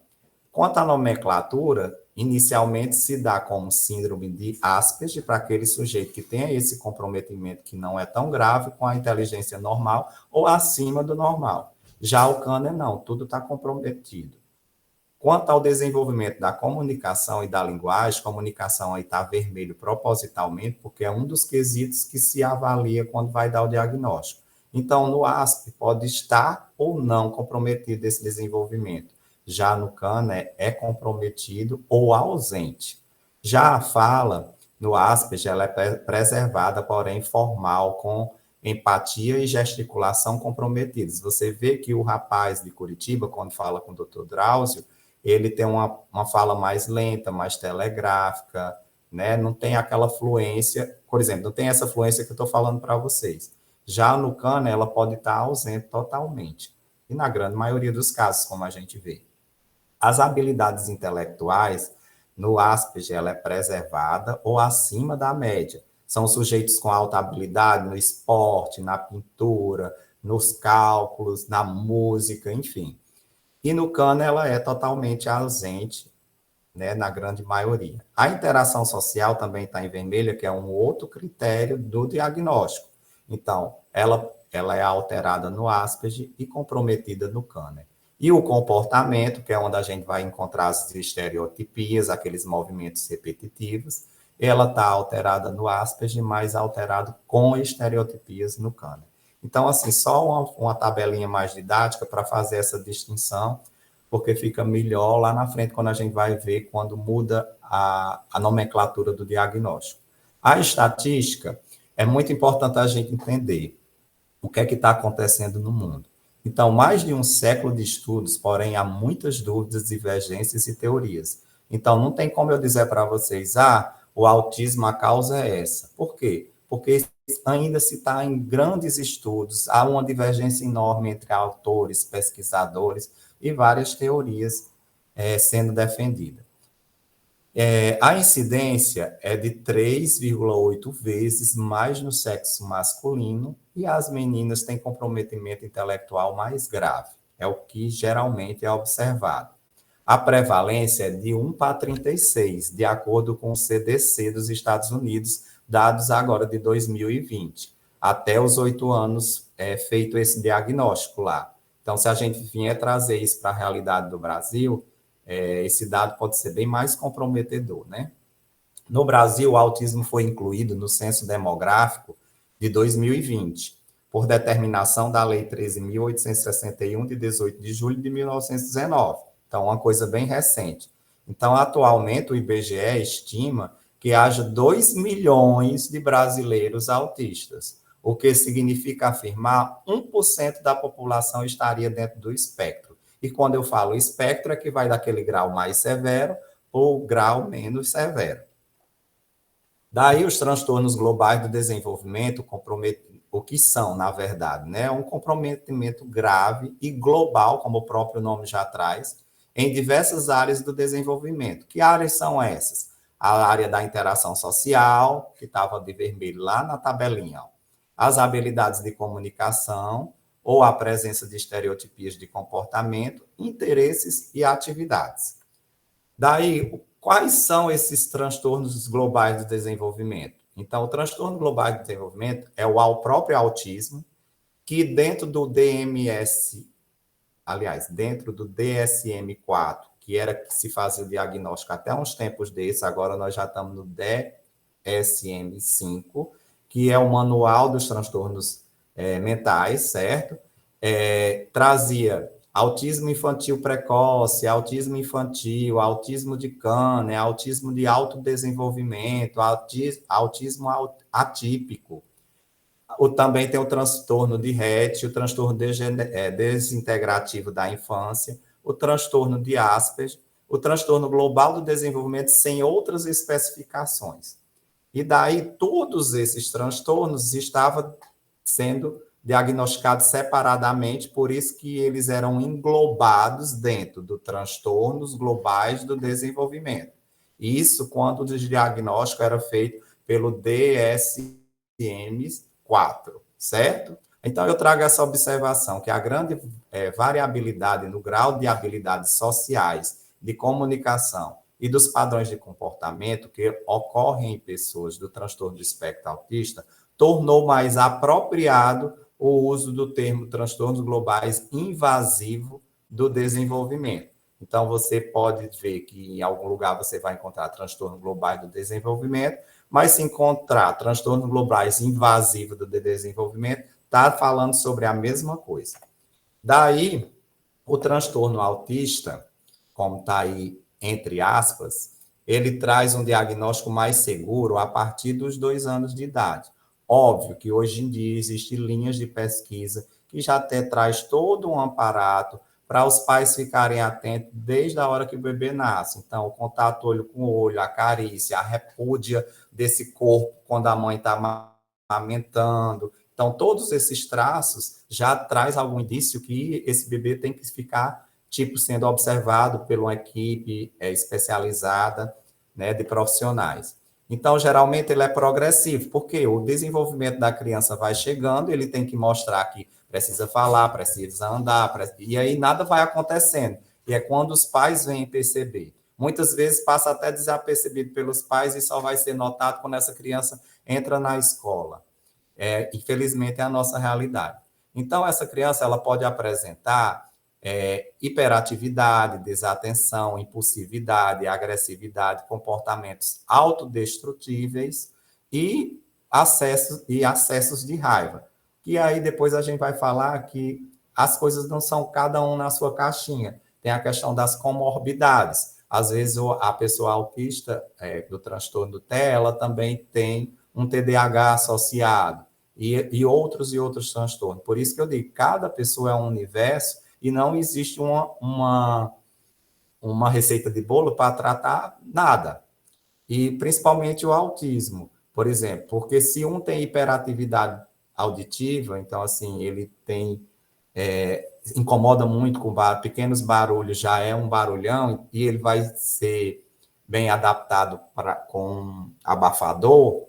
Quanto à nomenclatura, inicialmente se dá como síndrome de Asperger para aquele sujeito que tem esse comprometimento que não é tão grave com a inteligência normal ou acima do normal. Já o Kanner não, tudo está comprometido. Quanto ao desenvolvimento da comunicação e da linguagem, comunicação aí está vermelho propositalmente, porque é um dos quesitos que se avalia quando vai dar o diagnóstico. Então, no Asperger pode estar ou não comprometido esse desenvolvimento. Já no Kanner é comprometido ou ausente. Já a fala no Asperger, ela é preservada, porém formal, com empatia e gesticulação comprometidas. Você vê que o rapaz de Curitiba, quando fala com o Dr. Drauzio, ele tem uma fala mais lenta, mais telegráfica, né? Não tem aquela fluência, por exemplo, não tem essa fluência que eu estou falando para vocês. Já no Cana, ela pode estar ausente totalmente, e na grande maioria dos casos, como a gente vê. As habilidades intelectuais, no Asperger, ela é preservada ou acima da média. São sujeitos com alta habilidade no esporte, na pintura, nos cálculos, na música, enfim. E no Cana, ela é totalmente ausente, né, na grande maioria. A interação social também está em vermelha, que é um outro critério do diagnóstico. Então, ela é alterada no Asperger e comprometida no Cana. E o comportamento, que é onde a gente vai encontrar as estereotipias, aqueles movimentos repetitivos, ela está alterada no Asperger, mas alterado com estereotipias no Cana. Então, assim, só uma tabelinha mais didática para fazer essa distinção, porque fica melhor lá na frente, quando a gente vai ver quando muda a nomenclatura do diagnóstico. A estatística, é muito importante a gente entender o que é que está acontecendo no mundo. Então, mais de um século de estudos, porém, há muitas dúvidas, divergências e teorias. Então, não tem como eu dizer para vocês, o autismo, a causa é essa. Por quê? Porque ainda se está em grandes estudos, há uma divergência enorme entre autores, pesquisadores e várias teorias sendo defendidas. A incidência é de 3,8 vezes mais no sexo masculino e as meninas têm comprometimento intelectual mais grave. É o que geralmente é observado. A prevalência é de 1 para 36, de acordo com o CDC dos Estados Unidos, dados agora de 2020. Até os 8 anos é feito esse diagnóstico lá. Então, se a gente vier trazer isso para a realidade do Brasil, esse dado pode ser bem mais comprometedor, né? No Brasil, o autismo foi incluído no Censo Demográfico de 2020, por determinação da Lei 13.861, de 18 de julho de 1919. Então, uma coisa bem recente. Então, atualmente, o IBGE estima que haja 2 milhões de brasileiros autistas, o que significa afirmar 1% da população estaria dentro do espectro. E quando eu falo espectro, é que vai daquele grau mais severo ou grau menos severo. Daí, os transtornos globais do desenvolvimento, o que são, na verdade, né? Um comprometimento grave e global, como o próprio nome já traz, em diversas áreas do desenvolvimento. Que áreas são essas? A área da interação social, que estava de vermelho lá na tabelinha, ó. As habilidades de comunicação, ou a presença de estereotipias de comportamento, interesses e atividades. Daí, quais são esses transtornos globais do desenvolvimento? Então, o transtorno global do desenvolvimento é o próprio autismo, que dentro do dentro do DSM-4, que era que se fazia o diagnóstico até uns tempos desses, agora nós já estamos no DSM-5, que é o Manual dos Transtornos mentais, certo? Trazia autismo infantil precoce, autismo infantil, autismo de Cana, autismo de alto desenvolvimento, autismo atípico. Também tem o transtorno de Rett, o transtorno desintegrativo da infância, o transtorno de Asperger, o transtorno global do desenvolvimento sem outras especificações. E daí todos esses transtornos estavam sendo diagnosticados separadamente, por isso que eles eram englobados dentro do transtornos globais do desenvolvimento. Isso quando o diagnóstico era feito pelo DSM-4, certo? Então, eu trago essa observação, que a grande variabilidade no grau de habilidades sociais, de comunicação e dos padrões de comportamento que ocorrem em pessoas do transtorno do espectro autista tornou mais apropriado o uso do termo transtornos globais invasivo do desenvolvimento. Então, você pode ver que em algum lugar você vai encontrar transtorno globais do desenvolvimento, mas se encontrar transtornos globais invasivos do desenvolvimento, está falando sobre a mesma coisa. Daí, o transtorno autista, como está aí entre aspas, ele traz um diagnóstico mais seguro a partir dos 2 anos de idade. Óbvio que hoje em dia existem linhas de pesquisa que já até traz todo um aparato para os pais ficarem atentos desde a hora que o bebê nasce. Então, o contato olho com olho, a carícia, a repúdia desse corpo quando a mãe está amamentando. Então, todos esses traços já traz algum indício que esse bebê tem que ficar, tipo, sendo observado por uma equipe especializada, né, de profissionais. Então, geralmente, ele é progressivo, porque o desenvolvimento da criança vai chegando, ele tem que mostrar que precisa falar, precisa andar, e aí nada vai acontecendo. E é quando os pais vêm perceber. Muitas vezes passa até desapercebido pelos pais e só vai ser notado quando essa criança entra na escola. Infelizmente, é a nossa realidade. Então, essa criança ela pode apresentar hiperatividade, desatenção, impulsividade, agressividade, comportamentos autodestrutíveis e acessos de raiva. E aí depois a gente vai falar que as coisas não são cada um na sua caixinha. Tem a questão das comorbidades. Às vezes a pessoa autista do transtorno do TEA, ela também tem um TDAH associado e outros transtornos. Por isso que eu digo, cada pessoa é um universo e não existe uma receita de bolo para tratar nada. E principalmente o autismo, por exemplo, porque se um tem hiperatividade auditiva, então, assim, ele tem, incomoda muito com pequenos barulhos, já é um barulhão, e ele vai ser bem adaptado com abafador,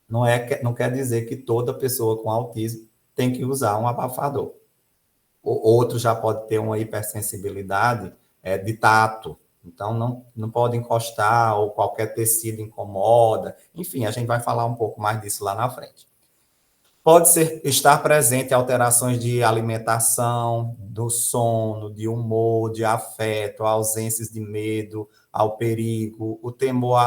não quer dizer que toda pessoa com autismo tem que usar um abafador. Outro já pode ter uma hipersensibilidade de tato, então não pode encostar, ou qualquer tecido incomoda, enfim, a gente vai falar um pouco mais disso lá na frente. Pode estar presente alterações de alimentação, do sono, de humor, de afeto, ausências de medo ao perigo, o temor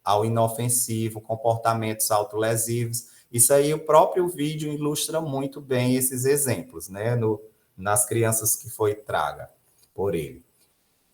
ao inofensivo, comportamentos autolesivos. Isso aí, o próprio vídeo ilustra muito bem esses exemplos, né, nas crianças que foi traga por ele.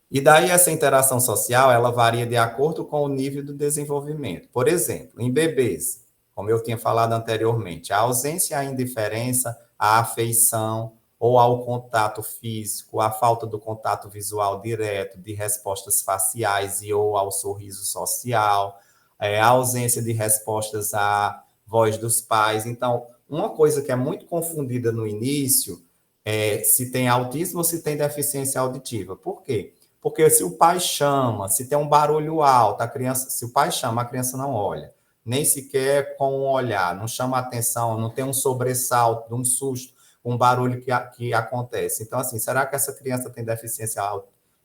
E daí essa interação social, ela varia de acordo com o nível do desenvolvimento. Por exemplo, em bebês, como eu tinha falado anteriormente, a ausência, a indiferença, a afeição ou ao contato físico, a falta do contato visual direto, de respostas faciais e ou ao sorriso social, a ausência de respostas à voz dos pais. Então, uma coisa que é muito confundida no início é se tem autismo ou se tem deficiência auditiva. Por quê? Porque se o pai chama, se tem um barulho alto, se o pai chama, a criança não olha. Nem sequer com um olhar, não chama atenção, não tem um sobressalto, um susto, um barulho que acontece. Então, assim, será que essa criança tem deficiência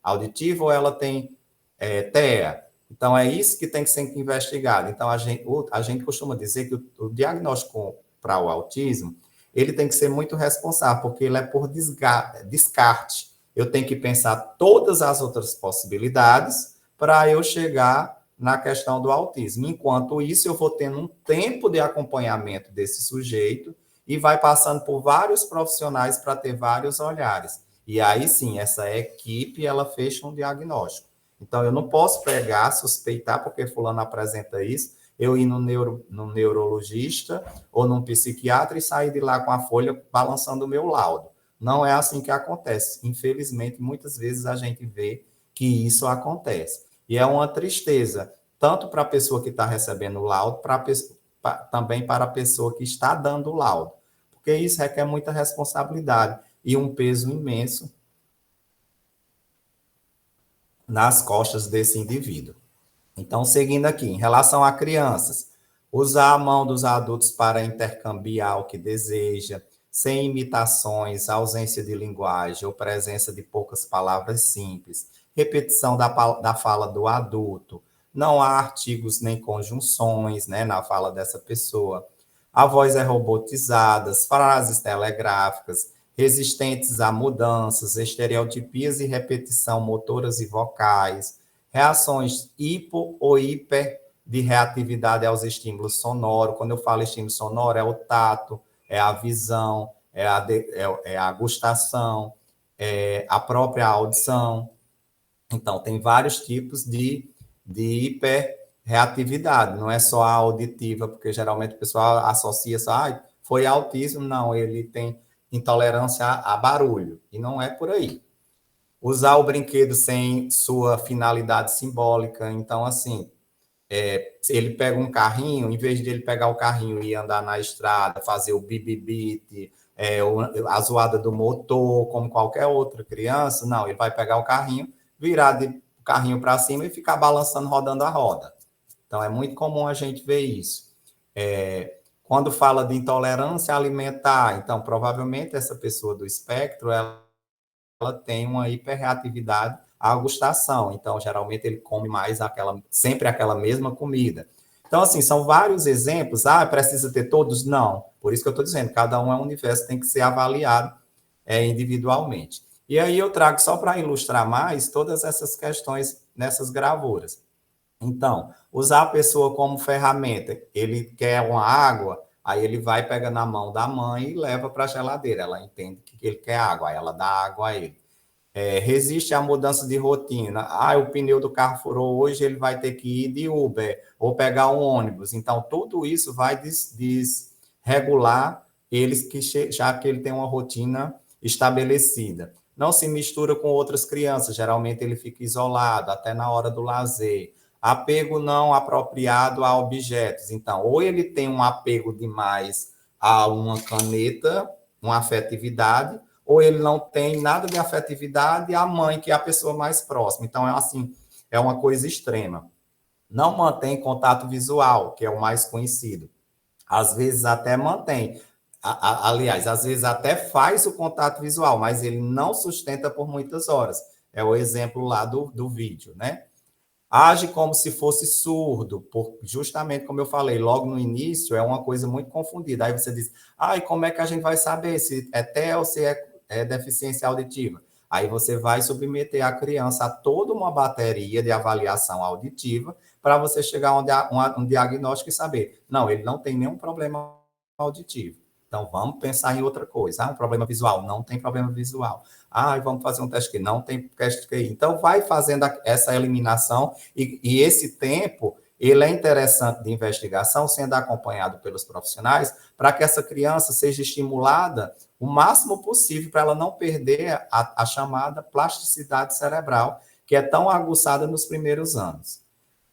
auditiva ou ela tem TEA? Então, é isso que tem que ser investigado. Então, a gente costuma dizer que o diagnóstico para o autismo, ele tem que ser muito responsável, porque ele é por descarte. Eu tenho que pensar todas as outras possibilidades para eu chegar na questão do autismo. Enquanto isso, eu vou tendo um tempo de acompanhamento desse sujeito e vai passando por vários profissionais para ter vários olhares. E aí, sim, essa equipe, ela fecha um diagnóstico. Então, eu não posso pegar, suspeitar, porque fulano apresenta isso, eu ir no neurologista ou num psiquiatra e sair de lá com a folha balançando o meu laudo. Não é assim que acontece. Infelizmente, muitas vezes a gente vê que isso acontece. E é uma tristeza, tanto para a pessoa que está recebendo o laudo, também para a pessoa que está dando o laudo. Porque isso requer muita responsabilidade e um peso imenso nas costas desse indivíduo. Então, seguindo aqui, em relação a crianças, usar a mão dos adultos para intercambiar o que deseja, sem imitações, ausência de linguagem ou presença de poucas palavras simples, repetição da fala do adulto, não há artigos nem conjunções, né, na fala dessa pessoa, a voz é robotizada, frases telegráficas, resistentes a mudanças, estereotipias e repetição motoras e vocais, reações hipo ou hiper de reatividade aos estímulos sonoros. Quando eu falo estímulo sonoro, é o tato, é a visão, é a gustação, é a própria audição. Então, tem vários tipos de de hiperreatividade, não é só a auditiva, porque geralmente o pessoal associa só, foi autismo, não, ele tem intolerância a barulho, e não é por aí. Usar o brinquedo sem sua finalidade simbólica, então, assim, ele pega um carrinho, em vez de ele pegar o carrinho e andar na estrada, fazer o bip-bip, a zoada do motor, como qualquer outra criança, não, ele vai pegar o carrinho, virar o carrinho para cima e ficar balançando, rodando a roda. Então, é muito comum a gente ver isso. Quando fala de intolerância alimentar, então, provavelmente, essa pessoa do espectro, ela tem uma hiperreatividade à gustação. Então, geralmente, ele come mais sempre aquela mesma comida. Então, assim, são vários exemplos. Precisa ter todos? Não. Por isso que eu estou dizendo, cada um é um universo, tem que ser avaliado individualmente. E aí eu trago, só para ilustrar mais, todas essas questões nessas gravuras. Então, usar a pessoa como ferramenta. Ele quer uma água, aí ele vai, pega na mão da mãe e leva para a geladeira. Ela entende que ele quer água, aí ela dá água a ele. Resiste à mudança de rotina. O pneu do carro furou hoje, ele vai ter que ir de Uber ou pegar um ônibus. Então, tudo isso vai desregular eles, já que ele tem uma rotina estabelecida. Não se mistura com outras crianças, geralmente ele fica isolado, até na hora do lazer. Apego não apropriado a objetos. Então, ou ele tem um apego demais a uma caneta, uma afetividade, ou ele não tem nada de afetividade à mãe, que é a pessoa mais próxima. Então, é uma coisa extrema. Não mantém contato visual, que é o mais conhecido. Às vezes até mantém. Aliás, às vezes até faz o contato visual, mas ele não sustenta por muitas horas. É o exemplo lá do vídeo, né? Age como se fosse surdo, justamente como eu falei, logo no início, é uma coisa muito confundida. Aí você diz, e como é que a gente vai saber se é TEA ou se é deficiência auditiva? Aí você vai submeter a criança a toda uma bateria de avaliação auditiva para você chegar a um diagnóstico e saber, não, ele não tem nenhum problema auditivo. Então, vamos pensar em outra coisa. Um problema visual? Não tem problema visual. Vamos fazer um teste QI? Não tem teste QI. Então, vai fazendo essa eliminação e esse tempo, ele é interessante de investigação, sendo acompanhado pelos profissionais, para que essa criança seja estimulada o máximo possível para ela não perder a chamada plasticidade cerebral, que é tão aguçada nos primeiros anos.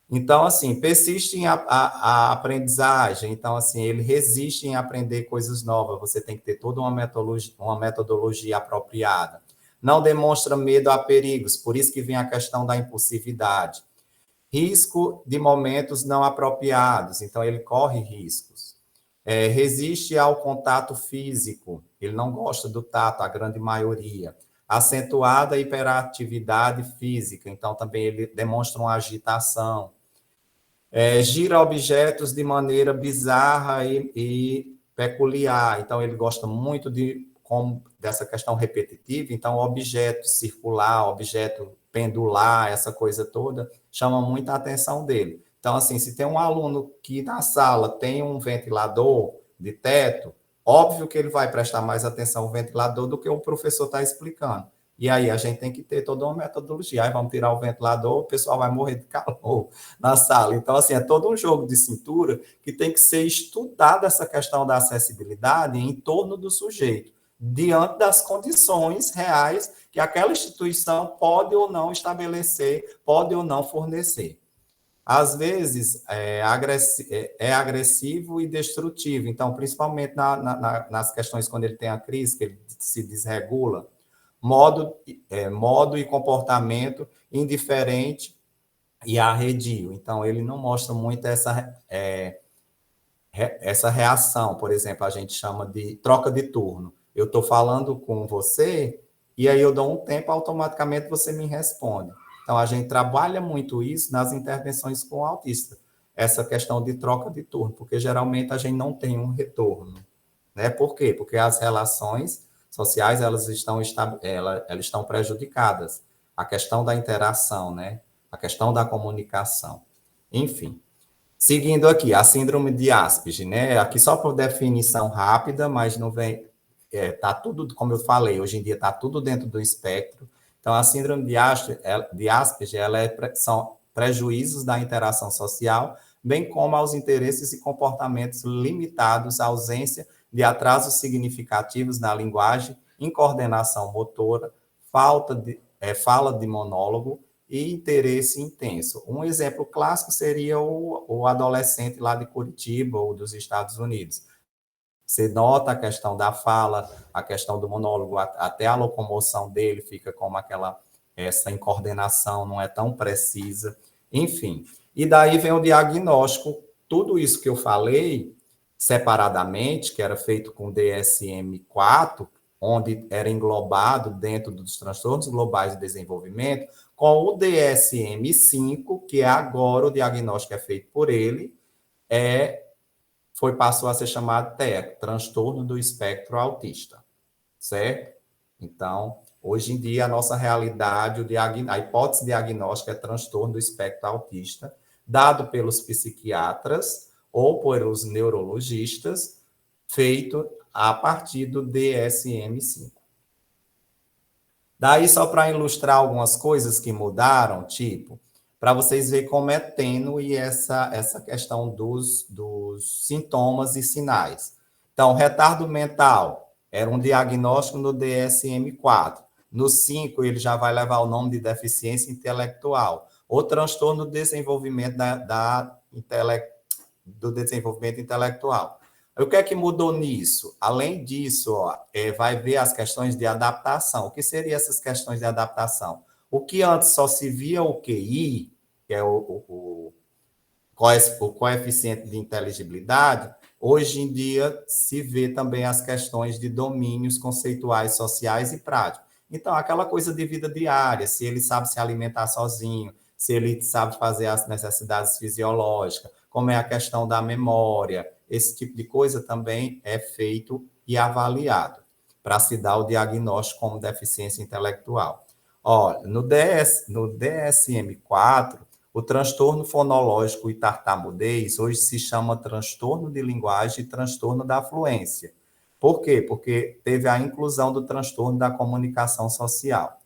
Então, assim, persiste a aprendizagem, então, assim, ele resiste em aprender coisas novas, você tem que ter toda uma metodologia apropriada. Não demonstra medo a perigos, por isso que vem a questão da impulsividade. Risco de momentos não apropriados, então ele corre riscos. Resiste ao contato físico, ele não gosta do tato, a grande maioria. Acentuada hiperatividade física, então também ele demonstra uma agitação. Gira objetos de maneira bizarra e peculiar, então ele gosta muito dessa questão repetitiva, então objeto circular, objeto pendular, essa coisa toda, chama muita atenção dele. Então, assim, se tem um aluno que na sala tem um ventilador de teto, óbvio que ele vai prestar mais atenção ao ventilador do que o professor está explicando. E aí a gente tem que ter toda uma metodologia. Aí vamos tirar o ventilador, o pessoal vai morrer de calor na sala. Então, assim, é todo um jogo de cintura que tem que ser estudada essa questão da acessibilidade em torno do sujeito, diante das condições reais que aquela instituição pode ou não estabelecer, pode ou não fornecer. Às vezes, é agressivo e destrutivo. Então, principalmente nas questões quando ele tem a crise, que ele se desregula, modo e comportamento indiferente e arredio. Então, ele não mostra muito essa reação. Por exemplo, a gente chama de troca de turno. Eu estou falando com você e aí eu dou um tempo, automaticamente você me responde. Então, a gente trabalha muito isso nas intervenções com o autista, essa questão de troca de turno, porque geralmente a gente não tem um retorno. Né? Por quê? Porque as relações sociais, elas estão prejudicadas. A questão da interação, né? A questão da comunicação. Enfim. Seguindo aqui, a síndrome de Asperger, né? Aqui só por definição rápida, mas não vem... Tá tudo, como eu falei, hoje em dia está tudo dentro do espectro. Então, a síndrome de Asperger, ela prejuízos da interação social, bem como aos interesses e comportamentos limitados, ausência de atrasos significativos na linguagem, incoordenação motora, fala de monólogo e interesse intenso. Um exemplo clássico seria o adolescente lá de Curitiba ou dos Estados Unidos. Você nota a questão da fala, a questão do monólogo, até a locomoção dele fica como essa incoordenação, não é tão precisa, enfim. E daí vem o diagnóstico, tudo isso que eu falei separadamente, que era feito com DSM-4, onde era englobado dentro dos transtornos globais de desenvolvimento, com o DSM-5, que agora o diagnóstico é feito por ele, passou a ser chamado TEA, transtorno do espectro autista, certo? Então, hoje em dia, a nossa realidade, a hipótese diagnóstica é transtorno do espectro autista, dado pelos psiquiatras ou pelos neurologistas, feito a partir do DSM-5. Daí, só para ilustrar algumas coisas que mudaram, tipo, para vocês verem como é tênue essa questão dos sintomas e sinais. Então, retardo mental era um diagnóstico no DSM-4. No 5, ele já vai levar o nome de deficiência intelectual. Ou transtorno do desenvolvimento do desenvolvimento intelectual. O que é que mudou nisso? Além disso, vai ver as questões de adaptação. O que seriam essas questões de adaptação? O que antes só se via o QI, que é o coeficiente de inteligibilidade, hoje em dia se vê também as questões de domínios conceituais, sociais e práticos. Então, aquela coisa de vida diária, se ele sabe se alimentar sozinho, se ele sabe fazer as necessidades fisiológicas, como é a questão da memória, esse tipo de coisa também é feito e avaliado para se dar o diagnóstico como deficiência intelectual. No DSM-4, o transtorno fonológico e tartamudez hoje se chama transtorno de linguagem e transtorno da fluência. Por quê? Porque teve a inclusão do transtorno da comunicação social.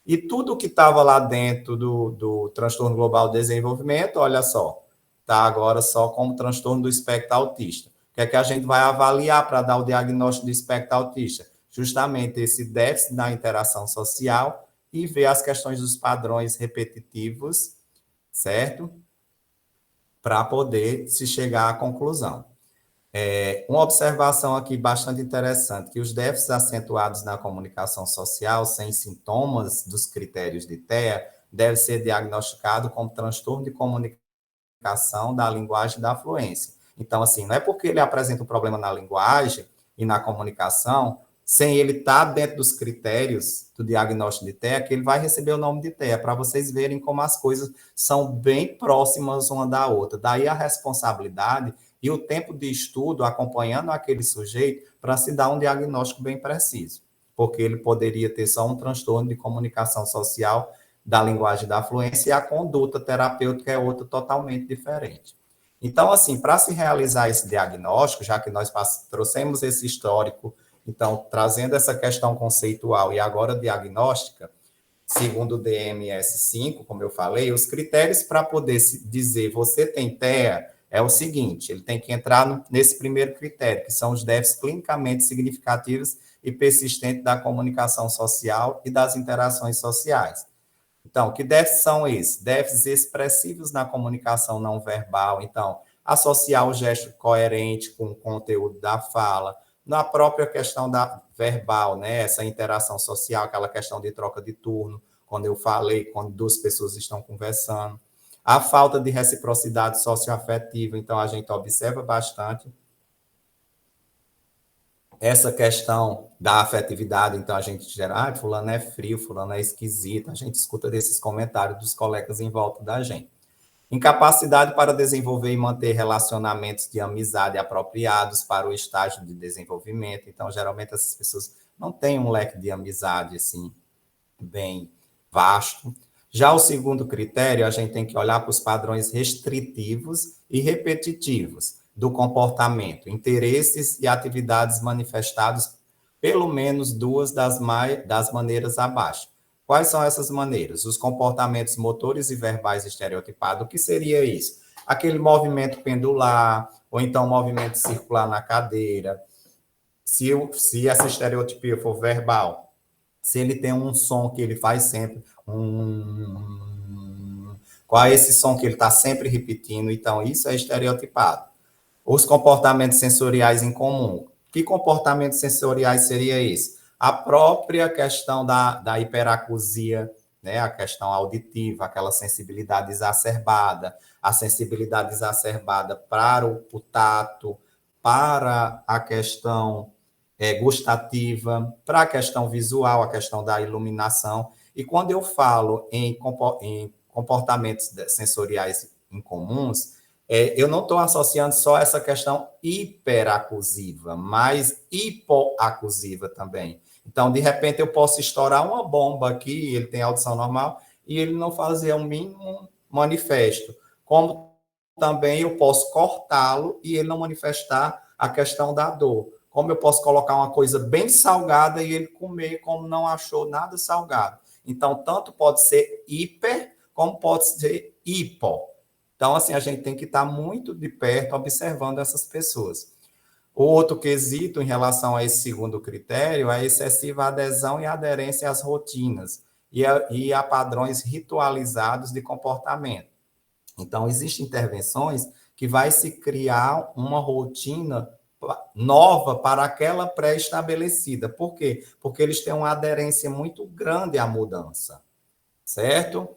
E tudo que estava lá dentro do transtorno global de desenvolvimento, olha só, está agora só como transtorno do espectro autista. O que é que a gente vai avaliar para dar o diagnóstico do espectro autista? Justamente esse déficit da interação social e ver as questões dos padrões repetitivos, certo? Para poder se chegar à conclusão. Uma observação aqui bastante interessante, que os déficits acentuados na comunicação social, sem sintomas dos critérios de TEA, deve ser diagnosticado como transtorno de comunicação da linguagem e da fluência. Então, assim, não é porque ele apresenta um problema na linguagem e na comunicação, sem ele estar dentro dos critérios do diagnóstico de TEA, que ele vai receber o nome de TEA, para vocês verem como as coisas são bem próximas uma da outra. Daí a responsabilidade e o tempo de estudo acompanhando aquele sujeito para se dar um diagnóstico bem preciso, porque ele poderia ter só um transtorno de comunicação social da linguagem da fluência e a conduta terapêutica é outra totalmente diferente. Então, assim, para se realizar esse diagnóstico, já que nós trouxemos esse histórico, então, trazendo essa questão conceitual e agora diagnóstica, segundo o DMS-5, como eu falei, os critérios para poder dizer você tem TEA é o seguinte, ele tem que entrar nesse primeiro critério, que são os déficits clinicamente significativos e persistentes da comunicação social e das interações sociais. Então, que déficits são esses? Déficits expressivos na comunicação não verbal, então, associar o gesto coerente com o conteúdo da fala, na própria questão da verbal, né? Essa interação social, aquela questão de troca de turno, quando eu falei, quando duas pessoas estão conversando. A falta de reciprocidade socioafetiva, então a gente observa bastante essa questão da afetividade, então a gente gera, fulano é frio, fulano é esquisito, a gente escuta desses comentários dos colegas em volta da gente. Incapacidade para desenvolver e manter relacionamentos de amizade apropriados para o estágio de desenvolvimento, então geralmente essas pessoas não têm um leque de amizade assim, bem vasto. Já o segundo critério, a gente tem que olhar para os padrões restritivos e repetitivos do comportamento, interesses e atividades manifestados pelo menos duas das maneiras abaixo. Quais são essas maneiras? Os comportamentos motores e verbais estereotipados. O que seria isso? Aquele movimento pendular, ou então movimento circular na cadeira. Se essa estereotipia for verbal, se ele tem um som que ele faz sempre, qual é esse som que ele está sempre repetindo? Então, isso é estereotipado. Os comportamentos sensoriais em comum. Que comportamentos sensoriais seria esse? A própria questão da hiperacusia, né? A questão auditiva, aquela sensibilidade exacerbada, a sensibilidade exacerbada para o tato, para a questão gustativa, para a questão visual, a questão da iluminação. E quando eu falo em comportamentos sensoriais incomuns, eu não estou associando só essa questão hiperacusiva, mas hipoacusiva também. Então, de repente, eu posso estourar uma bomba aqui, ele tem audição normal, e ele não fazer um mínimo manifesto. Como também eu posso cortá-lo e ele não manifestar a questão da dor. Como eu posso colocar uma coisa bem salgada e ele comer como não achou nada salgado. Então, tanto pode ser hiper, como pode ser hipo. Então, assim, a gente tem que estar muito de perto observando essas pessoas. O outro quesito em relação a esse segundo critério é a excessiva adesão e aderência às rotinas e a padrões ritualizados de comportamento. Então, existem intervenções que vai se criar uma rotina nova para aquela pré-estabelecida. Por quê? Porque eles têm uma aderência muito grande à mudança, certo?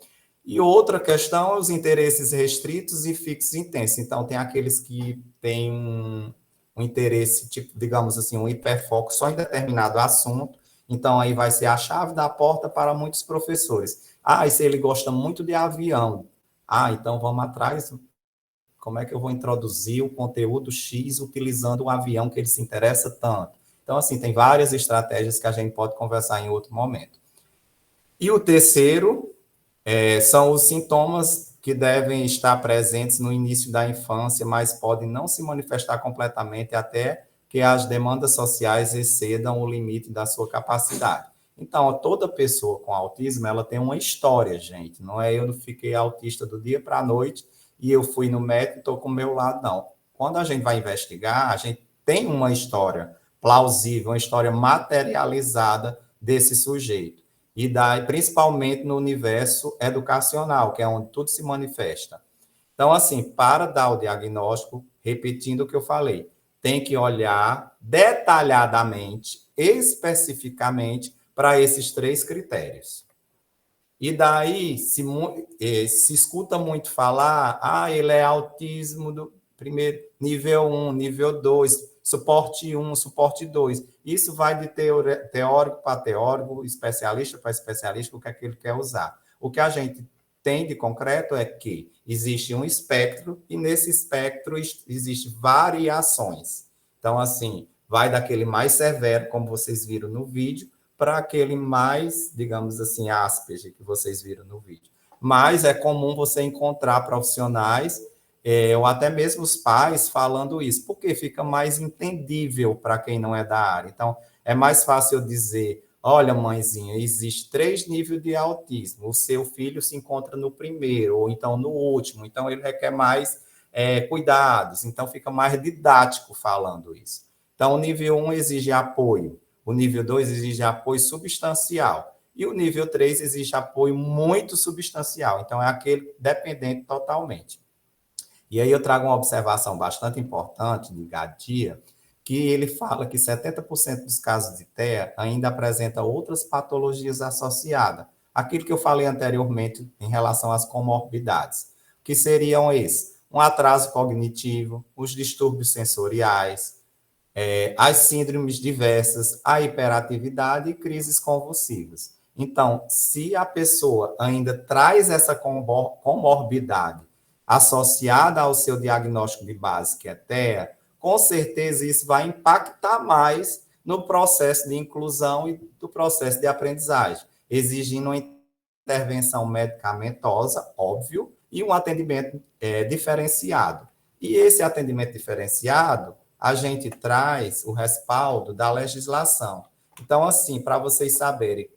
E outra questão é os interesses restritos e fixos intensos. Então, tem aqueles que têm um interesse, tipo, digamos assim, um hiperfoco só em determinado assunto. Então, aí vai ser a chave da porta para muitos professores. E se ele gosta muito de avião, então vamos atrás, como é que eu vou introduzir o conteúdo X utilizando o avião que ele se interessa tanto? Então, assim, tem várias estratégias que a gente pode conversar em outro momento. E o terceiro são os sintomas que devem estar presentes no início da infância, mas podem não se manifestar completamente até que as demandas sociais excedam o limite da sua capacidade. Então, toda pessoa com autismo, ela tem uma história, gente. Não é eu não fiquei autista do dia para a noite e eu fui no médico e estou com o meu lado, não. Quando a gente vai investigar, a gente tem uma história plausível, uma história materializada desse sujeito. E daí, principalmente no universo educacional, que é onde tudo se manifesta. Então, assim, para dar o diagnóstico, repetindo o que eu falei, tem que olhar detalhadamente, especificamente, para esses 3 critérios. E daí, se escuta muito falar, ele é autismo do primeiro, nível 1, nível 2, suporte 1, suporte 2. Isso vai de teórico para teórico, especialista para especialista, o que é que ele quer usar. O que a gente tem de concreto é que existe um espectro, e nesse espectro existem variações. Então, assim, vai daquele mais severo, como vocês viram no vídeo, para aquele mais, digamos assim, Asperger, que vocês viram no vídeo. Mas é comum você encontrar profissionais, ou até mesmo os pais falando isso, porque fica mais entendível para quem não é da área. Então, é mais fácil eu dizer, olha, mãezinha, existe 3 níveis de autismo, o seu filho se encontra no primeiro, ou então no último, então ele requer mais cuidados, então fica mais didático falando isso. Então, o nível 1 exige apoio, o nível 2 exige apoio substancial, e o nível 3 exige apoio muito substancial, então é aquele dependente totalmente. E aí eu trago uma observação bastante importante de Gadia, que ele fala que 70% dos casos de TEA ainda apresenta outras patologias associadas. Aquilo que eu falei anteriormente em relação às comorbidades, que seriam esses: um atraso cognitivo, os distúrbios sensoriais, as síndromes diversas, a hiperatividade e crises convulsivas. Então, se a pessoa ainda traz essa comorbidade associada ao seu diagnóstico de base, que é TEA, com certeza isso vai impactar mais no processo de inclusão e do processo de aprendizagem, exigindo uma intervenção medicamentosa, óbvio, e um atendimento diferenciado. E esse atendimento diferenciado, a gente traz o respaldo da legislação. Então, assim, para vocês saberem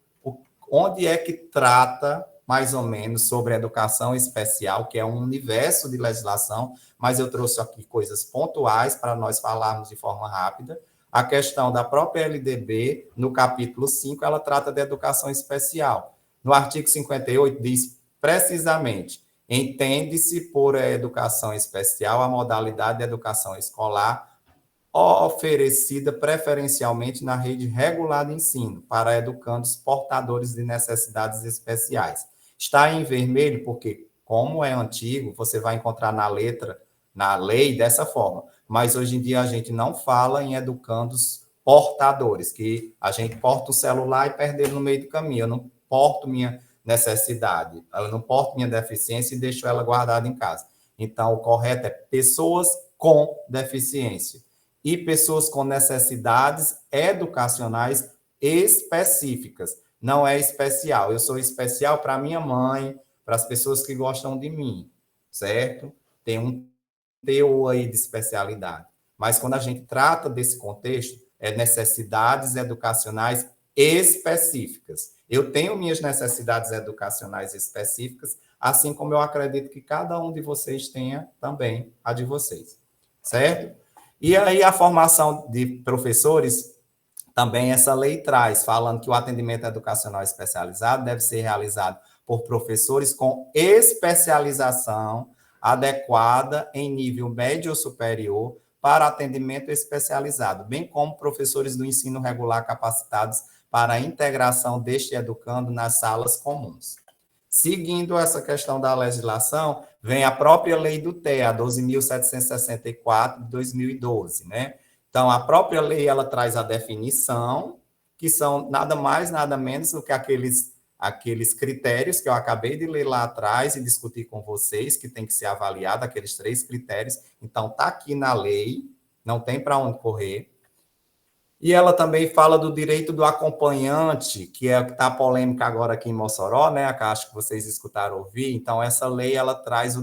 onde é que trata mais ou menos sobre educação especial, que é um universo de legislação, mas eu trouxe aqui coisas pontuais para nós falarmos de forma rápida. A questão da própria LDB, no capítulo 5, ela trata de educação especial. No artigo 58, diz precisamente: entende-se por educação especial a modalidade de educação escolar oferecida preferencialmente na rede regular de ensino para educandos portadores de necessidades especiais. Está em vermelho porque, como é antigo, você vai encontrar na letra, na lei, dessa forma. Mas hoje em dia a gente não fala em educandos portadores, que a gente porta o celular e perde ele no meio do caminho. Eu não porto minha necessidade, eu não porto minha deficiência e deixo ela guardada em casa. Então, o correto é pessoas com deficiência e pessoas com necessidades educacionais específicas. Não é especial. Eu sou especial para minha mãe, para as pessoas que gostam de mim, certo? Tem um teor aí de especialidade. Mas quando a gente trata desse contexto, é necessidades educacionais específicas. Eu tenho minhas necessidades educacionais específicas, assim como eu acredito que cada um de vocês tenha também a de vocês, certo? E aí a formação de professores, também essa lei traz, falando que o atendimento educacional especializado deve ser realizado por professores com especialização adequada em nível médio ou superior para atendimento especializado, bem como professores do ensino regular capacitados para a integração deste educando nas salas comuns. Seguindo essa questão da legislação, vem a própria lei do TEA, 12.764, de 2012, né? Então, a própria lei, ela traz a definição, que são nada mais, nada menos do que aqueles critérios que eu acabei de ler lá atrás e discutir com vocês, que tem que ser avaliado, aqueles 3 critérios. Então, está aqui na lei, não tem para onde correr. E ela também fala do direito do acompanhante, que é o que está polêmica agora aqui em Mossoró, né? Acho que vocês escutaram ouvir. Então, essa lei, ela traz,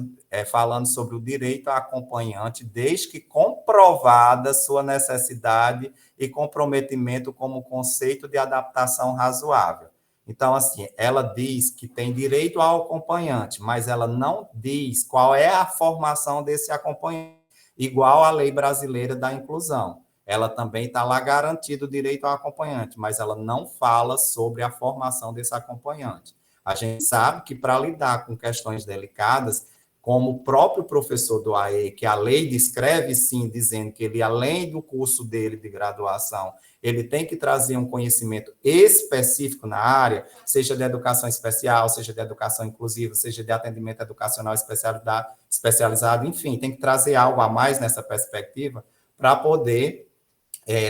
falando sobre o direito ao acompanhante, desde que comprovada sua necessidade e comprometimento como conceito de adaptação razoável. Então, assim, ela diz que tem direito ao acompanhante, mas ela não diz qual é a formação desse acompanhante, igual à lei brasileira da inclusão. Ela também está lá garantido o direito ao acompanhante, mas ela não fala sobre a formação desse acompanhante. A gente sabe que para lidar com questões delicadas, como o próprio professor do AE, que a lei descreve, sim, dizendo que ele, além do curso dele de graduação, ele tem que trazer um conhecimento específico na área, seja de educação especial, seja de educação inclusiva, seja de atendimento educacional especializado, enfim, tem que trazer algo a mais nessa perspectiva para poder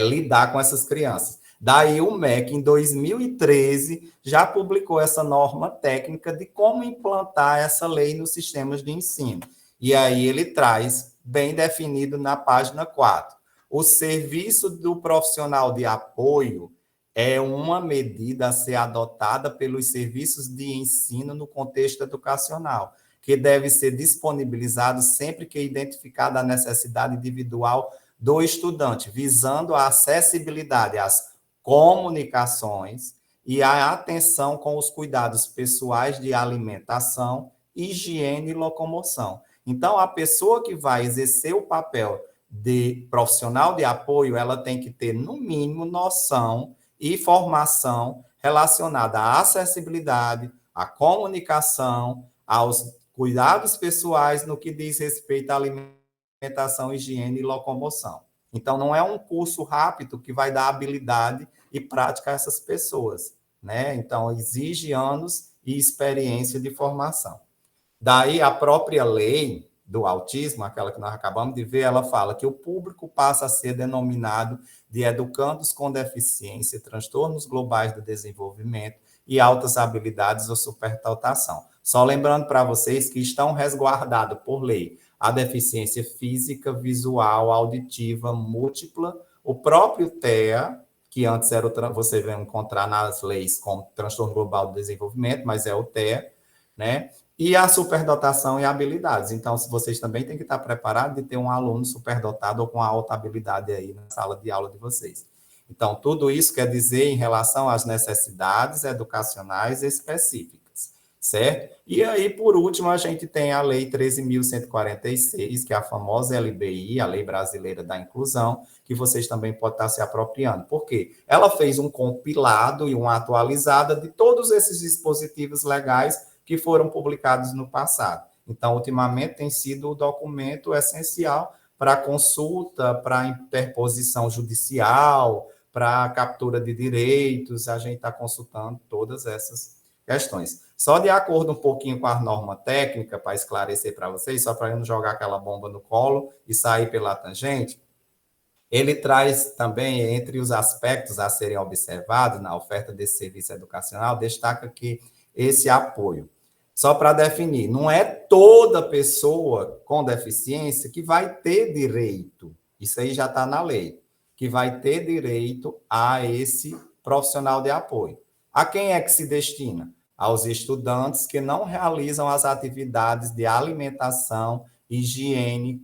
lidar com essas crianças. Daí o MEC, em 2013, já publicou essa norma técnica de como implantar essa lei nos sistemas de ensino. E aí ele traz, bem definido na página 4, o serviço do profissional de apoio é uma medida a ser adotada pelos serviços de ensino no contexto educacional, que deve ser disponibilizado sempre que identificada a necessidade individual do estudante, visando a acessibilidade às comunicações e a atenção com os cuidados pessoais de alimentação, higiene e locomoção. Então, a pessoa que vai exercer o papel de profissional de apoio, ela tem que ter, no mínimo, noção e formação relacionada à acessibilidade, à comunicação, aos cuidados pessoais no que diz respeito à alimentação, higiene e locomoção. Então, não é um curso rápido que vai dar habilidade e prática a essas pessoas, né? Então, exige anos e experiência de formação. Daí, a própria lei do autismo, aquela que nós acabamos de ver, ela fala que o público passa a ser denominado de educandos com deficiência, transtornos globais do desenvolvimento e altas habilidades ou superdotação. Só lembrando para vocês que estão resguardados por lei a deficiência física, visual, auditiva, múltipla, o próprio TEA, que antes era você vai encontrar nas leis como transtorno global do desenvolvimento, mas é o TEA, né? E a superdotação e habilidades. Então, vocês também têm que estar preparados de ter um aluno superdotado ou com alta habilidade aí na sala de aula de vocês. Então, tudo isso quer dizer em relação às necessidades educacionais específicas, certo? E aí, por último, a gente tem a Lei 13.146, que é a famosa LBI, a Lei Brasileira da Inclusão, que vocês também podem estar se apropriando. Por quê? Ela fez um compilado e uma atualizada de todos esses dispositivos legais que foram publicados no passado. Então, ultimamente, tem sido o documento essencial para consulta, para interposição judicial, para captura de direitos, a gente está consultando todas essas questões. Só de acordo um pouquinho com a norma técnica, para esclarecer para vocês, só para eu não jogar aquela bomba no colo e sair pela tangente, ele traz também, entre os aspectos a serem observados na oferta desse serviço educacional, destaca que esse apoio. Só para definir, não é toda pessoa com deficiência que vai ter direito, isso aí já está na lei, que vai ter direito a esse profissional de apoio. A quem é que se destina? Aos estudantes que não realizam as atividades de alimentação, higiene,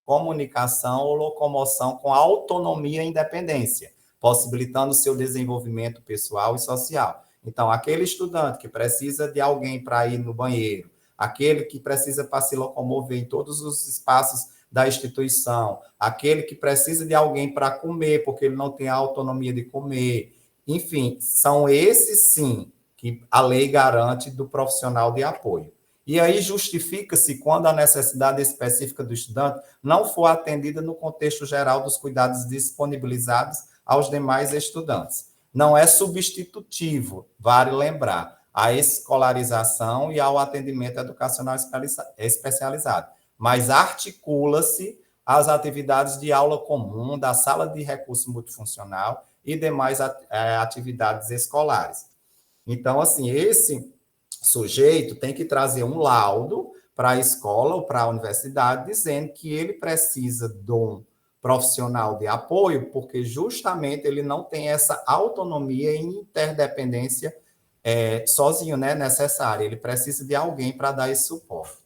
comunicação ou locomoção com autonomia e independência, possibilitando seu desenvolvimento pessoal e social. Então, aquele estudante que precisa de alguém para ir no banheiro, aquele que precisa para se locomover em todos os espaços da instituição, aquele que precisa de alguém para comer, porque ele não tem a autonomia de comer. Enfim, são esses, sim, que a lei garante do profissional de apoio. E aí justifica-se quando a necessidade específica do estudante não for atendida no contexto geral dos cuidados disponibilizados aos demais estudantes. Não é substitutivo, vale lembrar, à escolarização e ao atendimento educacional especializado, mas articula-se às atividades de aula comum, da sala de recurso multifuncional e demais atividades escolares. Então, assim, esse sujeito tem que trazer um laudo para a escola ou para a universidade dizendo que ele precisa de um profissional de apoio, porque justamente ele não tem essa autonomia e interdependência sozinho, né, necessária. Ele precisa de alguém para dar esse suporte.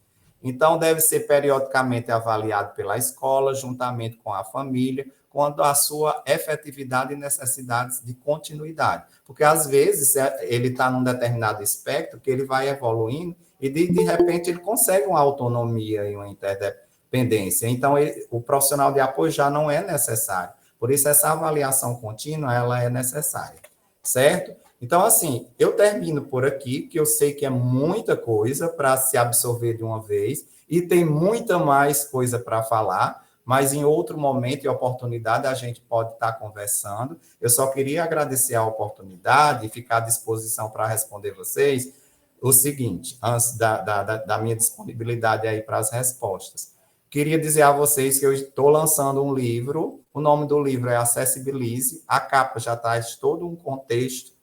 Então, deve ser periodicamente avaliado pela escola, juntamente com a família, quanto à sua efetividade e necessidades de continuidade. Porque, às vezes, ele está num determinado espectro que ele vai evoluindo e, de repente, ele consegue uma autonomia e uma interdependência. Então, o profissional de apoio já não é necessário. Por isso, essa avaliação contínua, ela é necessária, certo? Então, assim, eu termino por aqui, que eu sei que é muita coisa para se absorver de uma vez, e tem muita mais coisa para falar, mas em outro momento e oportunidade a gente pode estar conversando. Eu só queria agradecer a oportunidade e ficar à disposição para responder vocês o seguinte, antes da minha disponibilidade aí para as respostas. Queria dizer a vocês que eu estou lançando um livro, o nome do livro é Acessibilize, a capa já traz todo um contexto,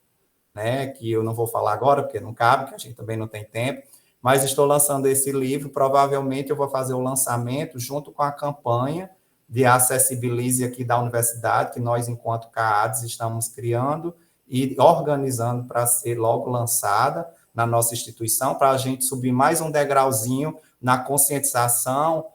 né, que eu não vou falar agora, porque não cabe, que a gente também não tem tempo, mas estou lançando esse livro, provavelmente eu vou fazer o lançamento junto com a campanha de Acessibilize aqui da universidade, que nós, enquanto CAADES, estamos criando e organizando para ser logo lançada na nossa instituição, para a gente subir mais um degrauzinho na conscientização,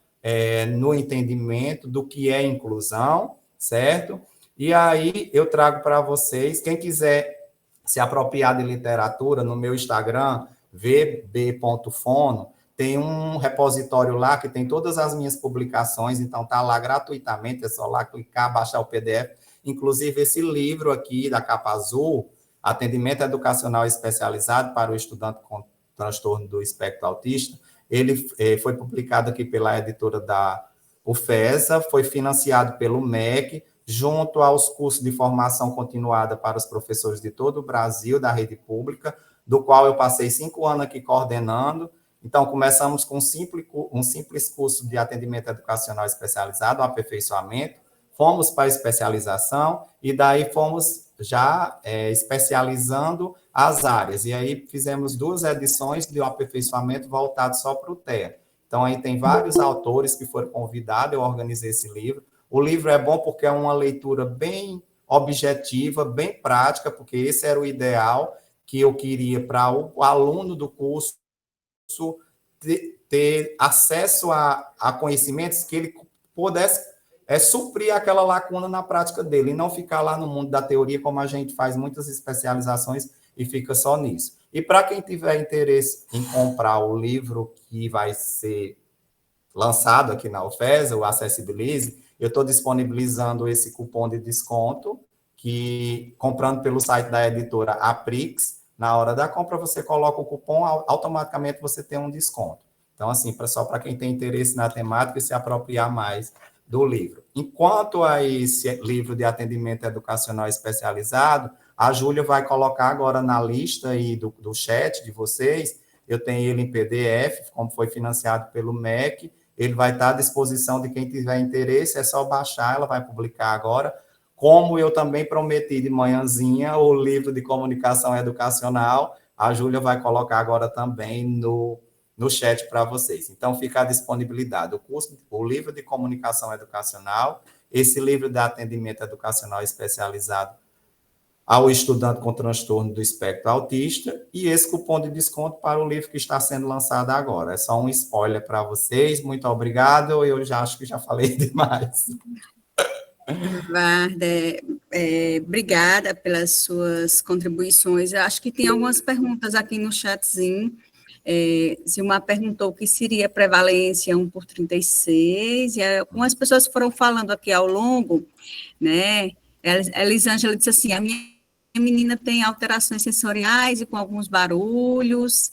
no entendimento do que é inclusão, certo? E aí eu trago para vocês, quem quiser se apropriar de literatura, no meu Instagram, vb.fono, tem um repositório lá que tem todas as minhas publicações, então está lá gratuitamente, é só lá clicar, baixar o PDF. Inclusive, esse livro aqui, da capa azul, Atendimento Educacional Especializado para o Estudante com Transtorno do Espectro Autista, ele foi publicado aqui pela editora da UFESA, foi financiado pelo MEC, junto aos cursos de formação continuada para os professores de todo o Brasil, da rede pública, do qual eu passei 5 anos aqui coordenando. Então, começamos com um simples curso de atendimento educacional especializado, um aperfeiçoamento, fomos para a especialização, e daí fomos já especializando as áreas. E aí fizemos 2 edições de um aperfeiçoamento voltado só para o TEA. Então, aí tem vários autores que foram convidados, eu organizei esse livro. O livro é bom porque é uma leitura bem objetiva, bem prática, porque esse era o ideal que eu queria para o aluno do curso ter acesso a conhecimentos que ele pudesse é suprir aquela lacuna na prática dele, e não ficar lá no mundo da teoria, como a gente faz muitas especializações e fica só nisso. E para quem tiver interesse em comprar o livro que vai ser lançado aqui na UFES, o Acessibilize, eu estou disponibilizando esse cupom de desconto, que comprando pelo site da editora Aprix, na hora da compra você coloca o cupom, automaticamente você tem um desconto. Então, assim, só para quem tem interesse na temática e se apropriar mais do livro. Enquanto a esse livro de atendimento educacional especializado, a Júlia vai colocar agora na lista aí do chat de vocês, eu tenho ele em PDF, como foi financiado pelo MEC, ele vai estar à disposição de quem tiver interesse, é só baixar, ela vai publicar agora. Como eu também prometi de manhãzinha o livro de comunicação educacional, a Júlia vai colocar agora também no chat para vocês. Então, fica à disponibilidade o livro de comunicação educacional, esse livro de atendimento educacional especializado ao estudante com transtorno do espectro autista e esse cupom de desconto para o livro que está sendo lançado agora. É só um spoiler para vocês. Muito obrigado. Eu já acho que já falei demais. Varda, obrigada pelas suas contribuições. Eu acho que tem algumas perguntas aqui no chatzinho. Zilmar perguntou o que seria prevalência 1/36, e algumas pessoas foram falando aqui ao longo, né? A Elisângela disse assim, a minha menina tem alterações sensoriais e com alguns barulhos.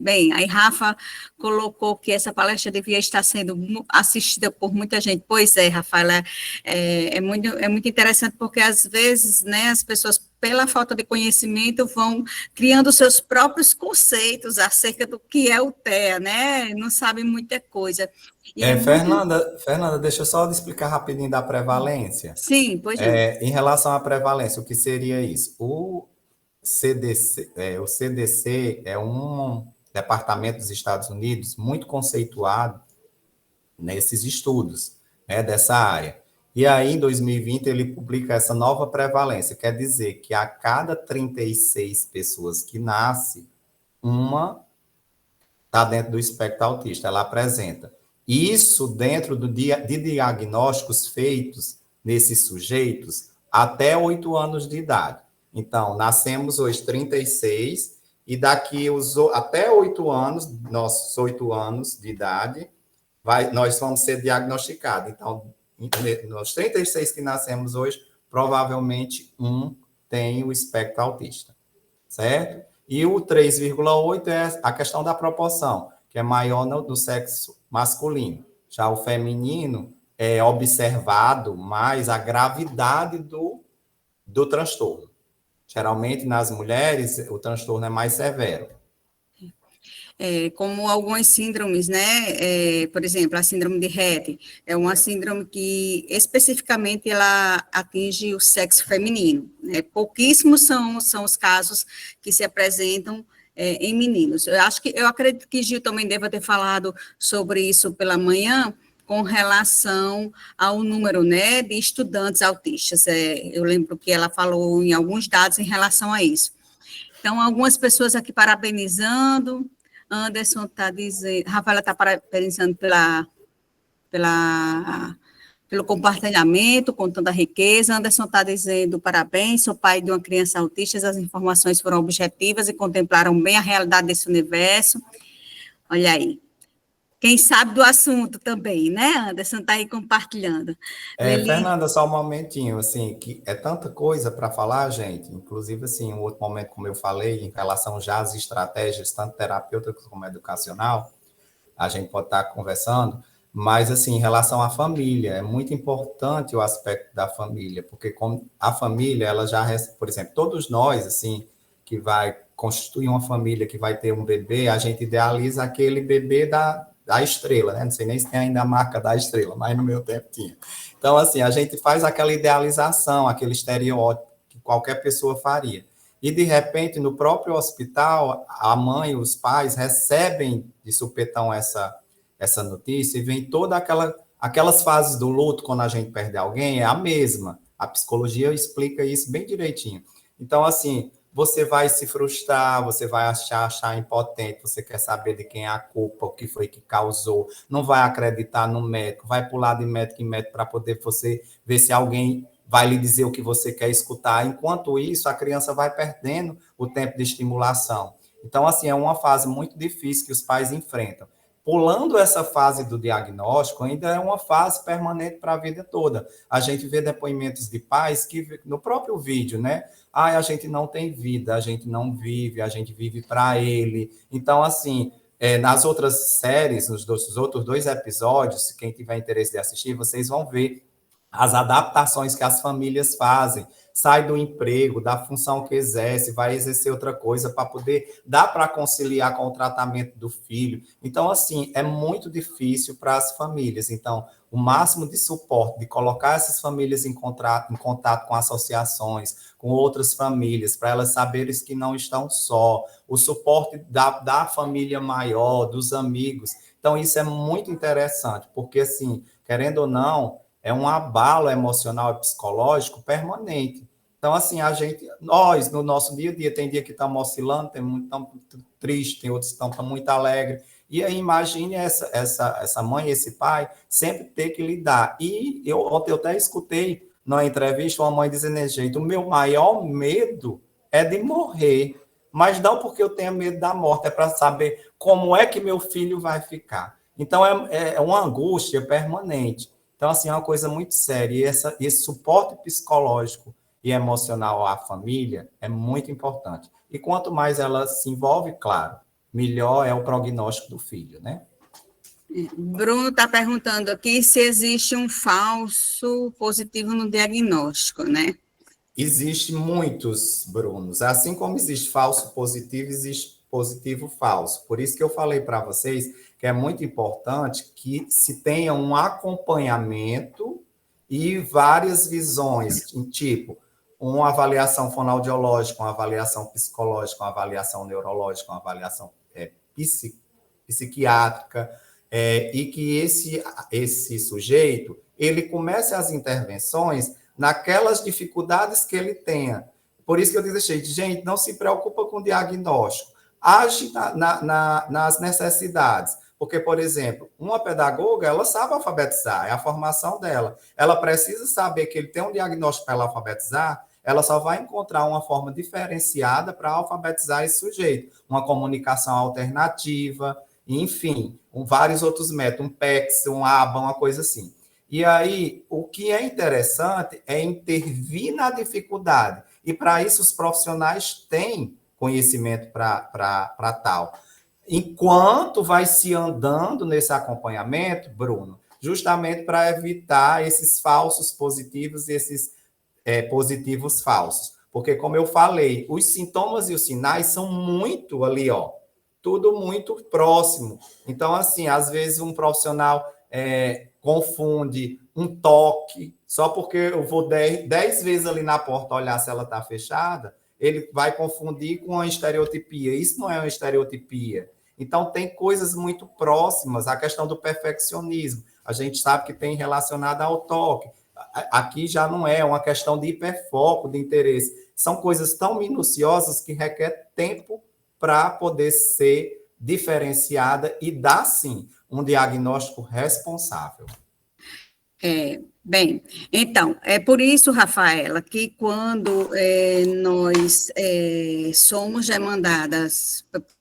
Bem, aí Rafa colocou que essa palestra devia estar sendo assistida por muita gente. Pois é, Rafaela, é muito interessante, porque às vezes, né, as pessoas, pela falta de conhecimento, vão criando seus próprios conceitos acerca do que é o TEA, né? Não sabem muita coisa. Fernanda, deixa eu só explicar rapidinho da prevalência. Sim, pois não. Em relação à prevalência, o que seria isso? O CDC é um departamento dos Estados Unidos muito conceituado nesses estudos, né, dessa área. E aí, em 2020, ele publica essa nova prevalência, quer dizer que a cada 36 pessoas que nasce, uma está dentro do espectro autista, ela apresenta. Isso dentro de diagnósticos feitos nesses sujeitos até 8 anos de idade. Então, nascemos hoje 36, e daqui até 8 anos, nossos 8 anos de idade, nós vamos ser diagnosticados. Então, nos 36 que nascemos hoje, provavelmente um tem o espectro autista, certo? E o 3,8 é a questão da proporção, que é maior no sexo masculino. Já o feminino é observado mais a gravidade do transtorno. Geralmente, nas mulheres, o transtorno é mais severo. Como algumas síndromes, né? Por exemplo, a síndrome de Rett é uma síndrome que, especificamente, ela atinge o sexo feminino, né? Pouquíssimos são os casos que se apresentam em meninos. Eu acredito que Gil também deva ter falado sobre isso pela manhã, com relação ao número, né, de estudantes autistas. Eu lembro que ela falou em alguns dados em relação a isso. Então, algumas pessoas aqui parabenizando, Anderson está dizendo, Rafaela está parabenizando pelo compartilhamento, com tanta riqueza. Anderson está dizendo, parabéns, sou pai de uma criança autista, as informações foram objetivas e contemplaram bem a realidade desse universo. Olha aí. Quem sabe do assunto também, né, Anderson? Está aí compartilhando. Fernanda, só um momentinho, assim, que é tanta coisa para falar, gente, inclusive, assim, um outro momento, como eu falei, em relação já às estratégias, tanto terapêuticas como educacional, a gente pode estar conversando, mas, assim, em relação à família, é muito importante o aspecto da família, porque como a família, ela já, por exemplo, todos nós, assim, que vai constituir uma família, que vai ter um bebê, a gente idealiza aquele bebê da estrela, né? Não sei nem se tem ainda a marca da estrela, mas no meu tempo tinha. Então, assim, a gente faz aquela idealização, aquele estereótipo que qualquer pessoa faria. E, de repente, no próprio hospital, a mãe e os pais recebem de supetão essa notícia e vem toda aquelas fases do luto, quando a gente perde alguém, é a mesma. A psicologia explica isso bem direitinho. Então, assim, você vai se frustrar, você vai achar impotente, você quer saber de quem é a culpa, o que foi que causou, não vai acreditar no médico, vai pular de médico em médico para poder você ver se alguém vai lhe dizer o que você quer escutar. Enquanto isso, a criança vai perdendo o tempo de estimulação. Então, assim, é uma fase muito difícil que os pais enfrentam. Pulando essa fase do diagnóstico, ainda é uma fase permanente para a vida toda. A gente vê depoimentos de pais que, no próprio vídeo, né? A gente não tem vida, a gente não vive, a gente vive para ele. Então, assim, nas outras séries, nos outros 2 episódios, quem tiver interesse de assistir, vocês vão ver as adaptações que as famílias fazem, sai do emprego, da função que exerce, vai exercer outra coisa para poder dar para conciliar com o tratamento do filho. Então, assim, é muito difícil para as famílias. Então, o máximo de suporte, de colocar essas famílias em contato com associações, com outras famílias, para elas saberem que não estão só, o suporte da família maior, dos amigos. Então, isso é muito interessante, porque, assim, querendo ou não, é um abalo emocional e psicológico permanente. Então, assim, nós, no nosso dia a dia, tem dia que estamos oscilando, tem muito triste, tem outros que estão muito alegres. E aí, imagine essa mãe, esse pai, sempre ter que lidar. E ontem eu até escutei numa entrevista uma mãe dizendo desse jeito: o meu maior medo é de morrer, mas não porque eu tenha medo da morte, é para saber como é que meu filho vai ficar. Então, é uma angústia permanente. Então, assim, é uma coisa muito séria. E esse suporte psicológico e emocional à família é muito importante. E quanto mais ela se envolve, claro, melhor é o prognóstico do filho, né? Bruno está perguntando aqui se existe um falso positivo no diagnóstico, né? Existe muitos, Brunos. Assim como existe falso positivo, existe positivo falso. Por isso que eu falei para vocês que é muito importante que se tenha um acompanhamento e várias visões, tipo uma avaliação fonoaudiológica, uma avaliação psicológica, uma avaliação neurológica, uma avaliação psiquiátrica, e que esse sujeito ele comece as intervenções naquelas dificuldades que ele tenha. Por isso que eu disse, gente, não se preocupa com o diagnóstico, age nas necessidades. Porque, por exemplo, uma pedagoga, ela sabe alfabetizar, é a formação dela. Ela precisa saber que ele tem um diagnóstico para ela alfabetizar, ela só vai encontrar uma forma diferenciada para alfabetizar esse sujeito. Uma comunicação alternativa, enfim, vários outros métodos, um PEX, um ABA, uma coisa assim. E aí, o que é interessante é intervir na dificuldade. E, para isso, os profissionais têm conhecimento para tal. Enquanto vai se andando nesse acompanhamento, Bruno, justamente para evitar esses falsos positivos e esses positivos falsos. Porque, como eu falei, os sintomas e os sinais são muito ali, ó, tudo muito próximo. Então, assim, às vezes um profissional confunde um toque, só porque eu vou 10 vezes ali na porta olhar se ela está fechada, ele vai confundir com uma estereotipia. Isso não é uma estereotipia. Então, tem coisas muito próximas. A questão do perfeccionismo, a gente sabe que tem relacionada ao toque. Aqui já não é uma questão de hiperfoco, de interesse. São coisas tão minuciosas que requer tempo para poder ser diferenciada e dar, sim, um diagnóstico responsável. Bem, então, é por isso, Rafaela, que quando nós somos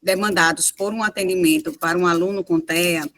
demandados por um atendimento para um aluno com TEA,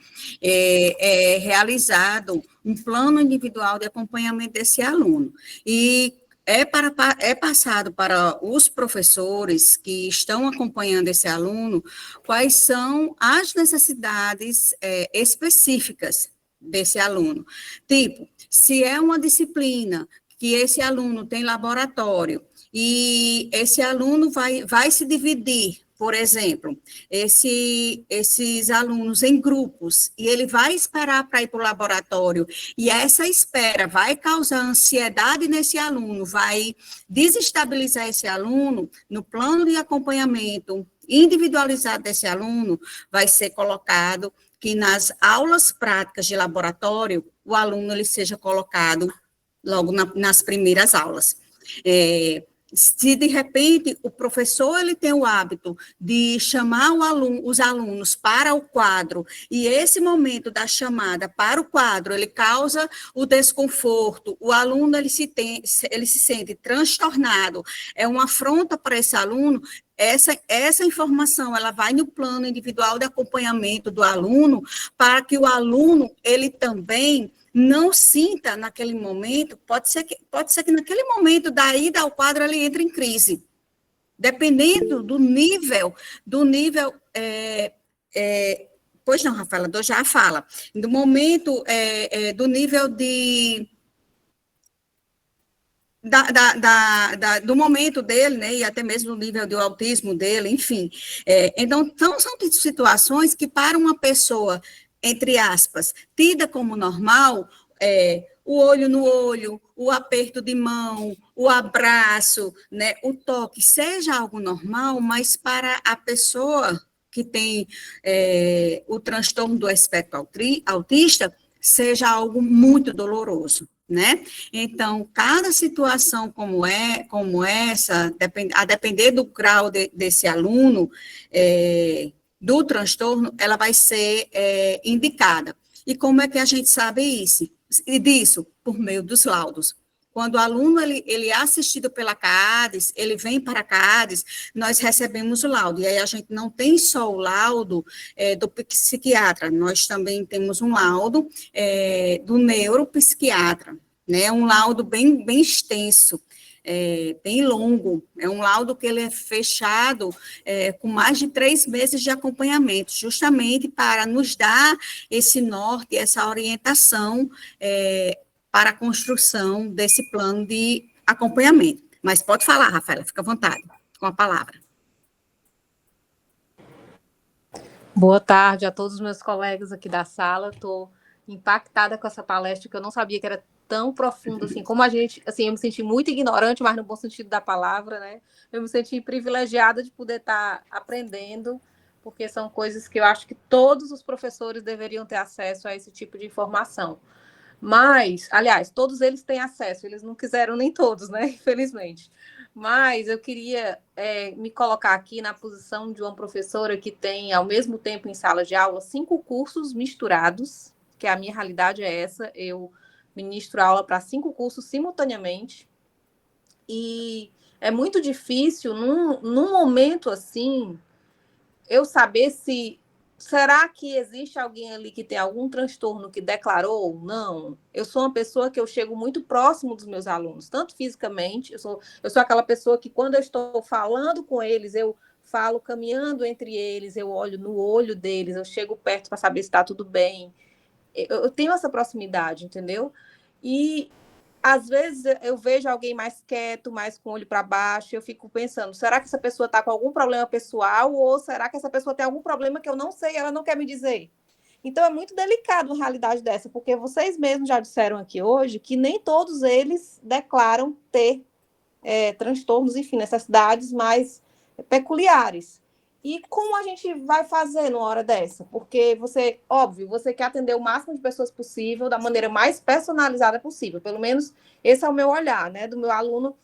é realizado um plano individual de acompanhamento desse aluno. E é passado para os professores que estão acompanhando esse aluno quais são as necessidades específicas desse aluno. Tipo, se é uma disciplina que esse aluno tem laboratório e esse aluno vai se dividir, por exemplo, esses alunos em grupos, e ele vai esperar para ir para o laboratório, e essa espera vai causar ansiedade nesse aluno, vai desestabilizar esse aluno, no plano de acompanhamento individualizado desse aluno, vai ser colocado que nas aulas práticas de laboratório, o aluno ele seja colocado logo nas primeiras aulas. Se de repente o professor ele tem o hábito de chamar os alunos para o quadro, e esse momento da chamada para o quadro, ele causa o desconforto, o aluno ele se sente transtornado, é uma afronta para esse aluno, essa informação ela vai no plano individual de acompanhamento do aluno, para que o aluno ele também não sinta naquele momento, pode ser que naquele momento da ida ao quadro ele entre em crise, dependendo do nível, pois não, Rafaela, já fala, do momento, do nível do momento dele, né, e até mesmo do nível do autismo dele, enfim. Então, são situações que para uma pessoa, entre aspas, tida como normal, o olho no olho, o aperto de mão, o abraço, né, o toque, seja algo normal, mas para a pessoa que tem o transtorno do espectro autista, seja algo muito doloroso, né? Então, cada situação como essa, a depender do grau desse aluno, do transtorno, ela vai ser indicada. E como é que a gente sabe disso? Por meio dos laudos. Quando o aluno ele é assistido pela CADES, ele vem para a CADES, nós recebemos o laudo. E aí a gente não tem só o laudo do psiquiatra, nós também temos um laudo do neuropsiquiatra, né? Um laudo bem extenso. Bem longo, é um laudo que ele é fechado com mais de 3 meses de acompanhamento, justamente para nos dar esse norte, essa orientação para a construção desse plano de acompanhamento. Mas pode falar, Rafaela, fica à vontade, com a palavra. Boa tarde a todos os meus colegas aqui da sala, estou impactada com essa palestra, que eu não sabia que era tão profundo, assim, como a gente, assim, eu me senti muito ignorante, mas no bom sentido da palavra, né, eu me senti privilegiada de poder estar aprendendo, porque são coisas que eu acho que todos os professores deveriam ter acesso a esse tipo de informação. Mas, aliás, todos eles têm acesso, eles não quiseram nem todos, né, infelizmente. Mas eu queria me colocar aqui na posição de uma professora que tem, ao mesmo tempo, em sala de aula, 5 cursos misturados, que a minha realidade é essa, eu ministro aula para 5 cursos simultaneamente, e é muito difícil, num momento assim, eu saber será que existe alguém ali que tem algum transtorno que declarou ou não? Eu sou uma pessoa que eu chego muito próximo dos meus alunos, tanto fisicamente, eu sou aquela pessoa que quando eu estou falando com eles, eu falo caminhando entre eles, eu olho no olho deles, eu chego perto para saber se está tudo bem. Eu tenho essa proximidade, entendeu? E, às vezes, eu vejo alguém mais quieto, mais com o olho para baixo, eu fico pensando, será que essa pessoa está com algum problema pessoal ou será que essa pessoa tem algum problema que eu não sei e ela não quer me dizer? Então, é muito delicado uma realidade dessa, porque vocês mesmos já disseram aqui hoje que nem todos eles declaram ter transtornos, enfim, necessidades mais peculiares. E como a gente vai fazer numa hora dessa? Porque você quer atender o máximo de pessoas possível, da maneira mais personalizada possível. Pelo menos esse é o meu olhar, né? Do meu aluno,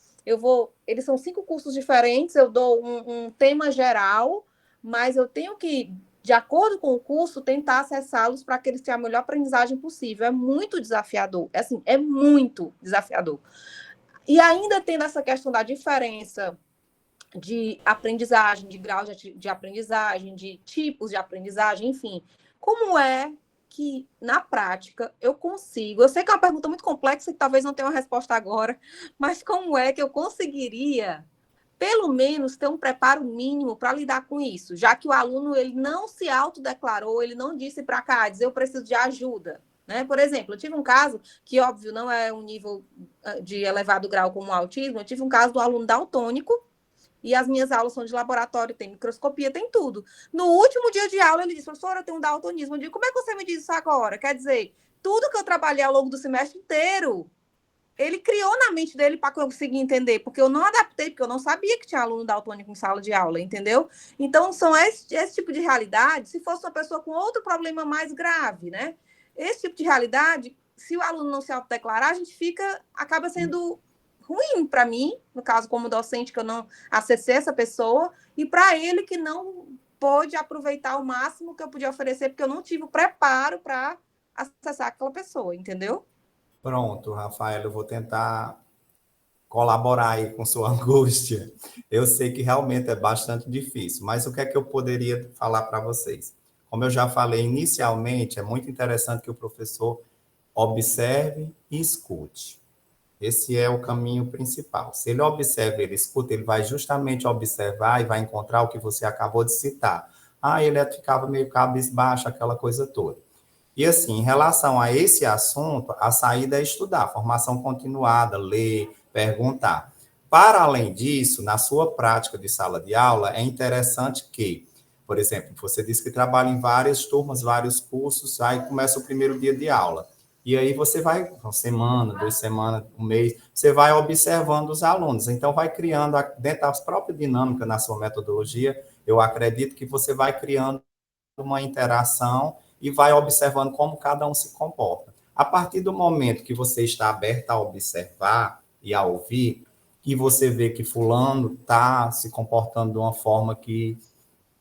eles são 5 cursos diferentes, eu dou um tema geral, mas eu tenho que, de acordo com o curso, tentar acessá-los para que eles tenham a melhor aprendizagem possível. É muito desafiador, é muito desafiador. E ainda tendo essa questão da diferença de aprendizagem, de grau de aprendizagem, de tipos de aprendizagem, enfim. Como é que, na prática, eu consigo... Eu sei que é uma pergunta muito complexa e talvez não tenha uma resposta agora, mas como é que eu conseguiria, pelo menos, ter um preparo mínimo para lidar com isso, já que o aluno ele não se autodeclarou, ele não disse para cá, eu preciso de ajuda. Né? Por exemplo, eu tive um caso que, óbvio, não é um nível de elevado grau como o autismo, eu tive um caso do aluno daltônico, e as minhas aulas são de laboratório, tem microscopia, tem tudo. No último dia de aula, ele disse, professora, eu tenho um daltonismo. Eu digo, como é que você me diz isso agora? Quer dizer, tudo que eu trabalhei ao longo do semestre inteiro, ele criou na mente dele para conseguir entender, porque eu não adaptei, porque eu não sabia que tinha aluno daltônico em sala de aula, entendeu? Então, são esse tipo de realidade, se fosse uma pessoa com outro problema mais grave, né? Esse tipo de realidade, se o aluno não se autodeclarar, a gente acaba sendo ruim para mim, no caso como docente, que eu não acessei essa pessoa, e para ele que não pôde aproveitar o máximo que eu podia oferecer, porque eu não tive o preparo para acessar aquela pessoa, entendeu? Pronto, Rafael, eu vou tentar colaborar aí com sua angústia. Eu sei que realmente é bastante difícil, mas o que é que eu poderia falar para vocês? Como eu já falei inicialmente, é muito interessante que o professor observe e escute. Esse é o caminho principal. Se ele observa, ele escuta, ele vai justamente observar e vai encontrar o que você acabou de citar. Ele ficava meio cabisbaixo, aquela coisa toda. E assim, em relação a esse assunto, a saída é estudar, formação continuada, ler, perguntar. Para além disso, na sua prática de sala de aula, é interessante que, por exemplo, você disse que trabalha em várias turmas, vários cursos, aí começa o primeiro dia de aula. E aí você vai, uma semana, 2 semanas, um mês, você vai observando os alunos. Então, vai criando, dentro da própria dinâmica na sua metodologia, eu acredito que você vai criando uma interação e vai observando como cada um se comporta. A partir do momento que você está aberto a observar e a ouvir, e você vê que fulano está se comportando de uma forma que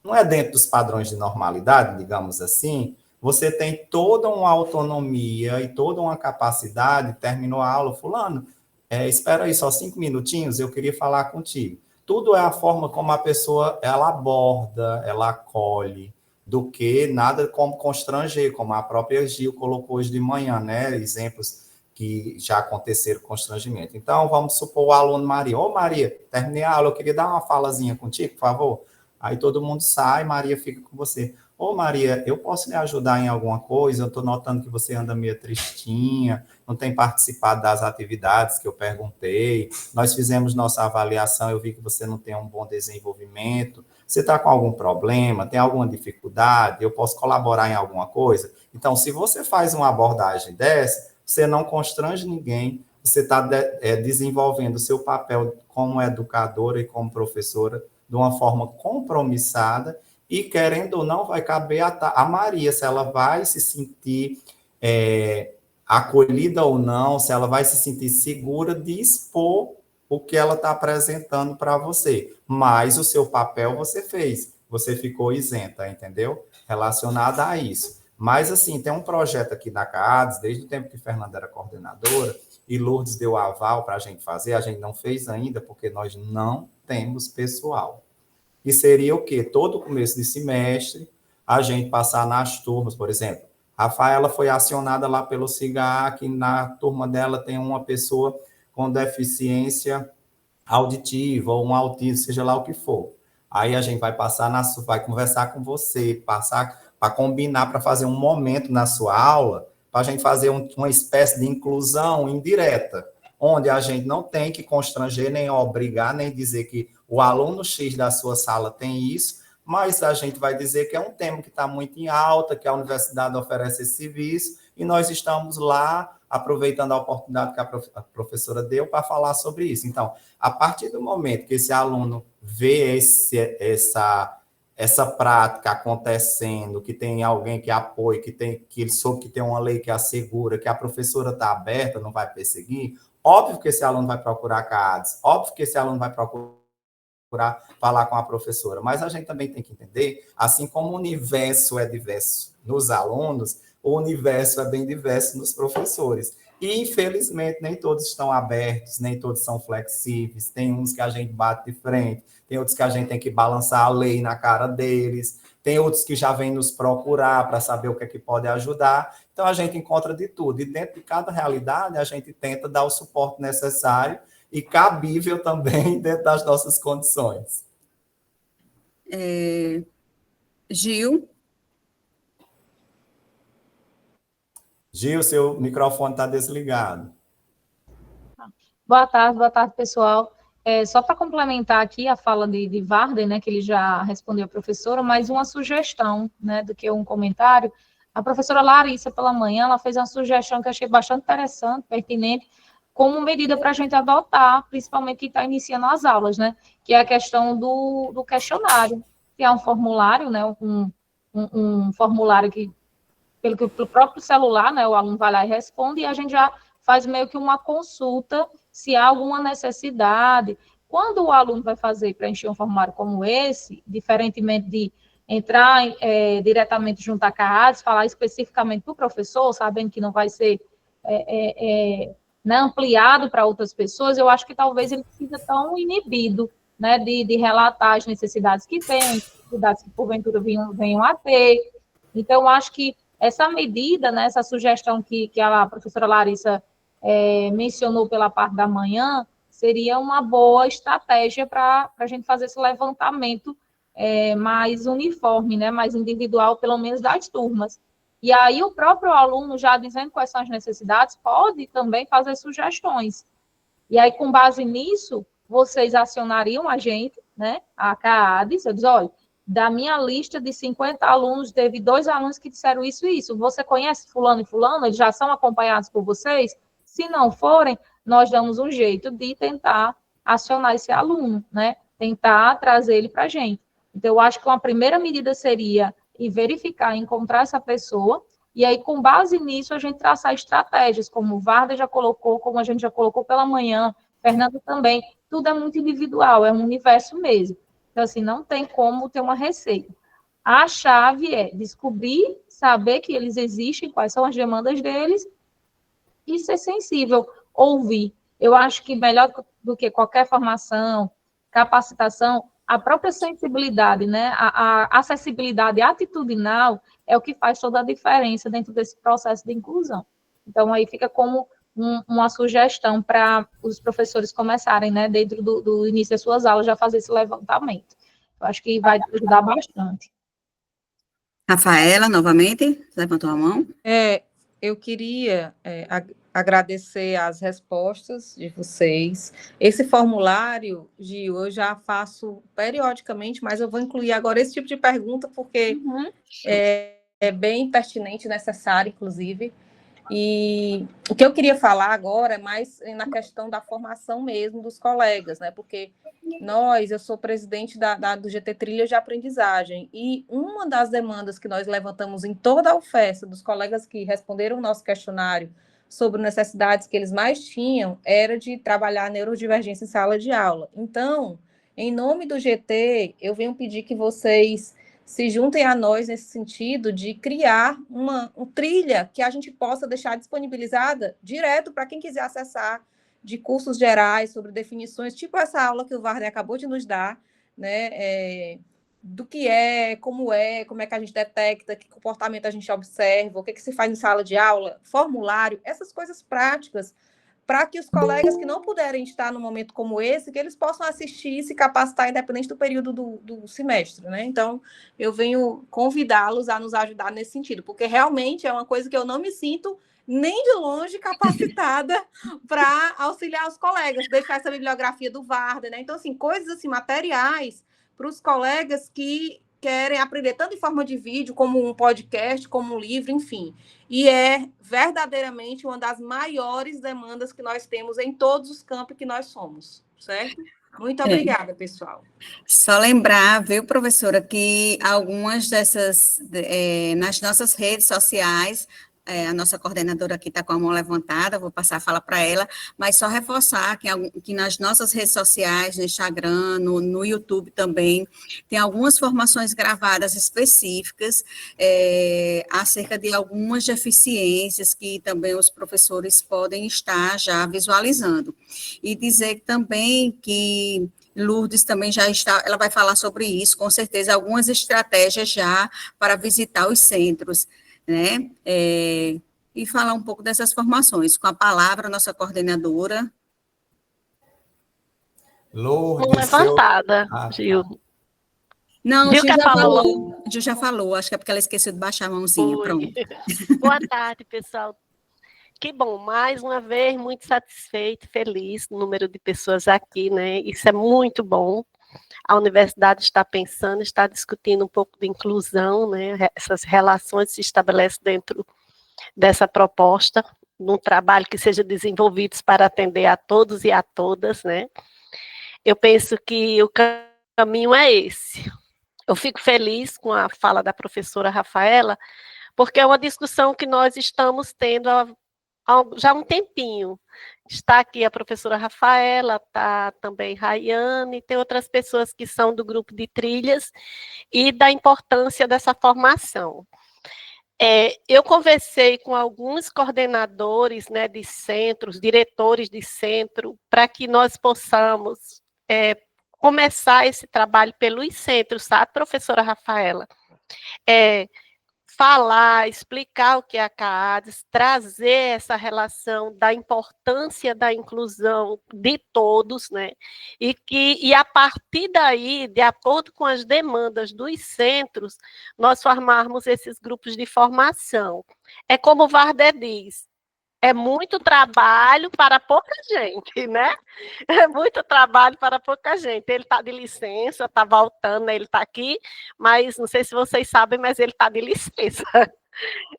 não é dentro dos padrões de normalidade, digamos assim, você tem toda uma autonomia e toda uma capacidade, terminou a aula, fulano, espera aí só 5 minutinhos, eu queria falar contigo. Tudo é a forma como a pessoa, ela aborda, ela acolhe, do que nada como constranger, como a própria Gil colocou hoje de manhã, né? Exemplos que já aconteceram constrangimento. Então, vamos supor o aluno Maria. Maria, terminei a aula, eu queria dar uma falazinha contigo, por favor. Aí todo mundo sai, Maria fica com você. Maria, eu posso lhe ajudar em alguma coisa? Eu estou notando que você anda meio tristinha, não tem participado das atividades que eu perguntei. Nós fizemos nossa avaliação, eu vi que você não tem um bom desenvolvimento. Você está com algum problema? Tem alguma dificuldade? Eu posso colaborar em alguma coisa? Então, se você faz uma abordagem dessa, você não constrange ninguém, você está desenvolvendo o seu papel como educadora e como professora de uma forma compromissada e, querendo ou não, vai caber a Maria, se ela vai se sentir acolhida ou não, se ela vai se sentir segura de expor o que ela está apresentando para você. Mas o seu papel você fez, você ficou isenta, entendeu? Relacionada a isso. Mas, assim, tem um projeto aqui da CAADES, desde o tempo que Fernanda era coordenadora, e Lourdes deu aval para a gente fazer, a gente não fez ainda, porque nós não temos pessoal. E seria o quê? Todo começo de semestre, a gente passar nas turmas, por exemplo. A Rafaela foi acionada lá pelo CIGA, que na turma dela tem uma pessoa com deficiência auditiva ou um autismo, seja lá o que for. Aí a gente vai passar, vai conversar com você, passar para combinar, para fazer um momento na sua aula, para a gente fazer uma espécie de inclusão indireta, onde a gente não tem que constranger, nem obrigar, nem dizer que o aluno X da sua sala tem isso, mas a gente vai dizer que é um tema que está muito em alta, que a universidade oferece esse serviço, e nós estamos lá aproveitando a oportunidade que a professora deu para falar sobre isso. Então, a partir do momento que esse aluno vê essa prática acontecendo, que tem alguém que apoia, que ele soube que tem uma lei que assegura, que a professora está aberta, não vai perseguir, óbvio que esse aluno vai procurar a CAADES, óbvio que esse aluno vai procurar falar com a professora, mas a gente também tem que entender, assim como o universo é diverso nos alunos, o universo é bem diverso nos professores. E, infelizmente, nem todos estão abertos, nem todos são flexíveis. Tem uns que a gente bate de frente, tem outros que a gente tem que balançar a lei na cara deles, tem outros que já vêm nos procurar para saber o que é que pode ajudar. Então, a gente encontra de tudo. E dentro de cada realidade, a gente tenta dar o suporte necessário e cabível também dentro das nossas condições. Gil? Gil, seu microfone está desligado. Boa tarde, pessoal. Só para complementar aqui a fala de Warden, né, que ele já respondeu a professora, mas uma sugestão, né, do que um comentário. A professora Larissa, pela manhã, ela fez uma sugestão que eu achei bastante interessante, pertinente, como medida para a gente adotar, principalmente que está iniciando as aulas, né, que é a questão do questionário, que é um formulário, né, um formulário que pelo próprio celular, né, o aluno vai lá e responde, e a gente já faz meio que uma consulta se há alguma necessidade. Quando o aluno vai preencher um formulário como esse, diferentemente de entrar diretamente junto à CAADES, falar especificamente para o professor, sabendo que não vai ser né, ampliado para outras pessoas, eu acho que talvez ele não fica tão inibido, né, de relatar as necessidades que tem, as necessidades que porventura venham a ter. Então, eu acho que essa medida, né, essa sugestão que a professora Larissa mencionou pela parte da manhã, seria uma boa estratégia para a gente fazer esse levantamento mais uniforme, né, mais individual, pelo menos das turmas. E aí o próprio aluno, já dizendo quais são as necessidades, pode também fazer sugestões. E aí, com base nisso, vocês acionariam a gente, né, a CAADES, eu diz, olha, da minha lista de 50 alunos, teve 2 alunos que disseram isso e isso. Você conhece fulano e fulano? Eles já são acompanhados por vocês? Se não forem, nós damos um jeito de tentar acionar esse aluno, né? Tentar trazer ele para a gente. Então, eu acho que uma primeira medida seria verificar, encontrar essa pessoa, e aí, com base nisso, a gente traçar estratégias, como o Varda já colocou, como a gente já colocou pela manhã, Fernando também, tudo é muito individual, é um universo mesmo. Então, assim, não tem como ter uma receita. A chave é descobrir, saber que eles existem, quais são as demandas deles, e ser sensível, ouvir. Eu acho que melhor do que qualquer formação, capacitação, a própria sensibilidade, né, a acessibilidade atitudinal é o que faz toda a diferença dentro desse processo de inclusão. Então, aí fica como uma sugestão para os professores começarem, né, dentro do início das suas aulas, já fazer esse levantamento. Eu acho que vai ajudar bastante. Rafaela, novamente, levantou a mão. Eu queria agradecer as respostas de vocês. Esse formulário, Gil, eu já faço periodicamente, mas eu vou incluir agora esse tipo de pergunta, porque é bem pertinente e necessário, inclusive. E o que eu queria falar agora é mais na questão da formação mesmo dos colegas, né? Porque eu sou presidente do GT Trilhas de Aprendizagem, e uma das demandas que nós levantamos em toda a UFES, dos colegas que responderam o nosso questionário sobre necessidades que eles mais tinham, era de trabalhar a neurodivergência em sala de aula. Então, em nome do GT, eu venho pedir que vocês se juntem a nós nesse sentido de criar uma trilha que a gente possa deixar disponibilizada direto para quem quiser acessar, de cursos gerais sobre definições, tipo essa aula que o Varney acabou de nos dar, né, do que como é que a gente detecta, que comportamento a gente observa, o que se faz em sala de aula, formulário, essas coisas práticas, para que os colegas que não puderem estar num momento como esse, que eles possam assistir e se capacitar independente do período do semestre, né? Então, eu venho convidá-los a nos ajudar nesse sentido, porque realmente é uma coisa que eu não me sinto nem de longe capacitada para auxiliar os colegas, deixar essa bibliografia do Varda, né? Então, assim, coisas assim, materiais para os colegas que querem aprender tanto em forma de vídeo, como um podcast, como um livro, enfim. E é verdadeiramente uma das maiores demandas que nós temos em todos os campos que nós somos, certo? Muito obrigada, pessoal. Só lembrar, viu, professora, que algumas dessas, nas nossas redes sociais, a nossa coordenadora aqui está com a mão levantada, vou passar a fala para ela, mas só reforçar que nas nossas redes sociais, no Instagram, no YouTube também, tem algumas formações gravadas específicas acerca de algumas deficiências que também os professores podem estar já visualizando. E dizer também que Lourdes também já está, ela vai falar sobre isso, com certeza, algumas estratégias já para visitar os centros, né, e falar um pouco dessas formações. Com a palavra, nossa coordenadora. Lourdes, levantada, Gil. Não, Gil já falou. Gil já falou, acho que é porque ela esqueceu de baixar a mãozinha, pronto. Boa tarde, pessoal. Que bom, mais uma vez, muito satisfeito, feliz no número de pessoas aqui, né, isso é muito bom. A universidade está pensando, está discutindo um pouco de inclusão, né? Essas relações se estabelecem dentro dessa proposta, num trabalho que seja desenvolvido para atender a todos e a todas, né? Eu penso que o caminho é esse. Eu fico feliz com a fala da professora Rafaela, porque é uma discussão que nós estamos tendo há já há um tempinho. Está aqui a professora Rafaela, está também Rayane, tem outras pessoas que são do grupo de trilhas e da importância dessa formação. Eu conversei com alguns coordenadores, né, de centros, diretores de centro, para que nós possamos começar esse trabalho pelos centros, sabe, professora Rafaela? Falar, explicar o que é a CAADES, trazer essa relação da importância da inclusão de todos, né? E a partir daí, de acordo com as demandas dos centros, nós formarmos esses grupos de formação. É como o Varder diz, é muito trabalho para pouca gente, né? É muito trabalho para pouca gente. Ele está de licença, está voltando, ele está aqui, mas não sei se vocês sabem, mas ele está de licença.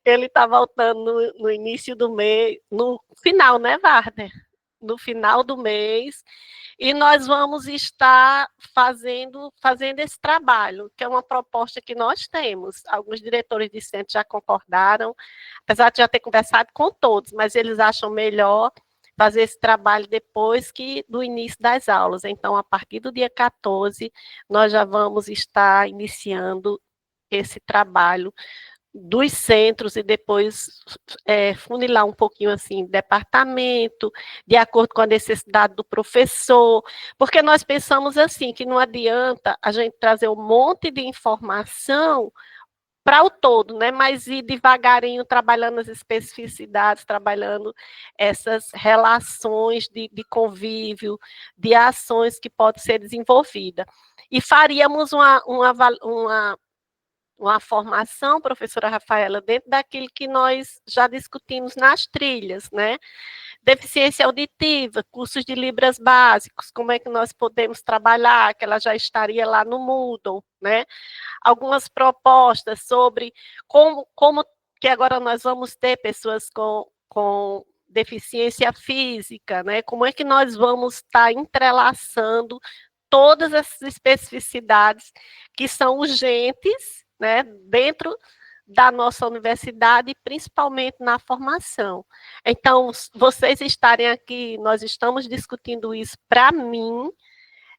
Ele está voltando no início do mês, no final, né, Varder? No final do mês, e nós vamos estar fazendo esse trabalho, que é uma proposta que nós temos. Alguns diretores de centro já concordaram, apesar de já ter conversado com todos, mas eles acham melhor fazer esse trabalho depois do início das aulas. Então, a partir do dia 14, nós já vamos estar iniciando esse trabalho dos centros e depois funilar um pouquinho assim, departamento, de acordo com a necessidade do professor, porque nós pensamos assim, que não adianta a gente trazer um monte de informação para o todo, né? Mas ir devagarinho trabalhando as especificidades, trabalhando essas relações de convívio, de ações que podem ser desenvolvidas. E faríamos uma formação, professora Rafaela, dentro daquilo que nós já discutimos nas trilhas, né? Deficiência auditiva, cursos de Libras básicos, como é que nós podemos trabalhar, que ela já estaria lá no Moodle, né? Algumas propostas sobre como que agora nós vamos ter pessoas com deficiência física, né? Como é que nós vamos estar entrelaçando todas essas especificidades que são urgentes, né, dentro da nossa universidade, principalmente na formação. Então, vocês estarem aqui, nós estamos discutindo isso, para mim,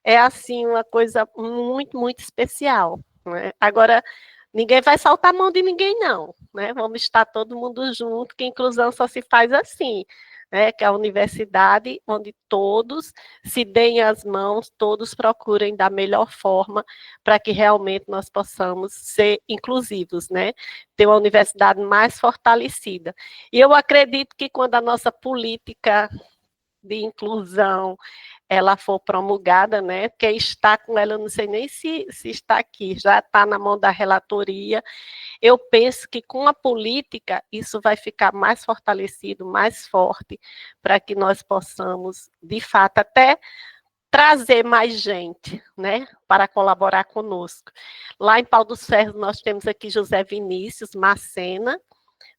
é assim uma coisa muito, muito especial, né? Agora, ninguém vai saltar a mão de ninguém, não, né? Vamos estar todo mundo junto, que a inclusão só se faz assim, né, que é a universidade onde todos se deem as mãos, todos procurem da melhor forma para que realmente nós possamos ser inclusivos, né, ter uma universidade mais fortalecida. E eu acredito que quando a nossa política de inclusão ela for promulgada, né, quem está com ela, eu não sei nem se está aqui, já está na mão da relatoria. Eu penso que com a política isso vai ficar mais fortalecido, mais forte, para que nós possamos, de fato, até trazer mais gente, né, para colaborar conosco. Lá em Pau dos Ferros nós temos aqui José Vinícius Macena,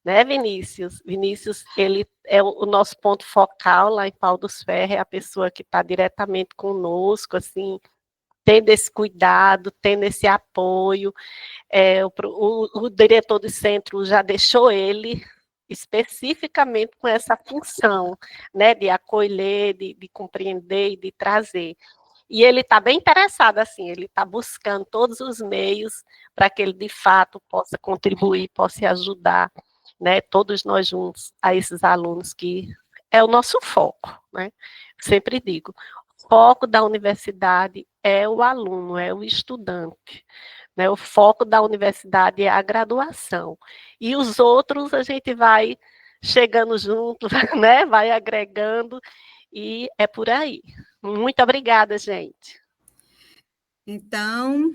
né, Vinícius? Vinícius, ele é o nosso ponto focal lá em Pau dos Ferros, é a pessoa que está diretamente conosco, assim, tendo esse cuidado, tendo esse apoio. O diretor do centro já deixou ele especificamente com essa função, né, de acolher, de compreender e de trazer. E ele está bem interessado, assim, ele está buscando todos os meios para que ele, de fato, possa contribuir, possa ajudar, né, todos nós juntos, a esses alunos, que é o nosso foco, né? Sempre digo, o foco da universidade é o aluno, é o estudante, né? O foco da universidade é a graduação, e os outros a gente vai chegando junto, né? Vai agregando, e é por aí. Muito obrigada, gente. Então,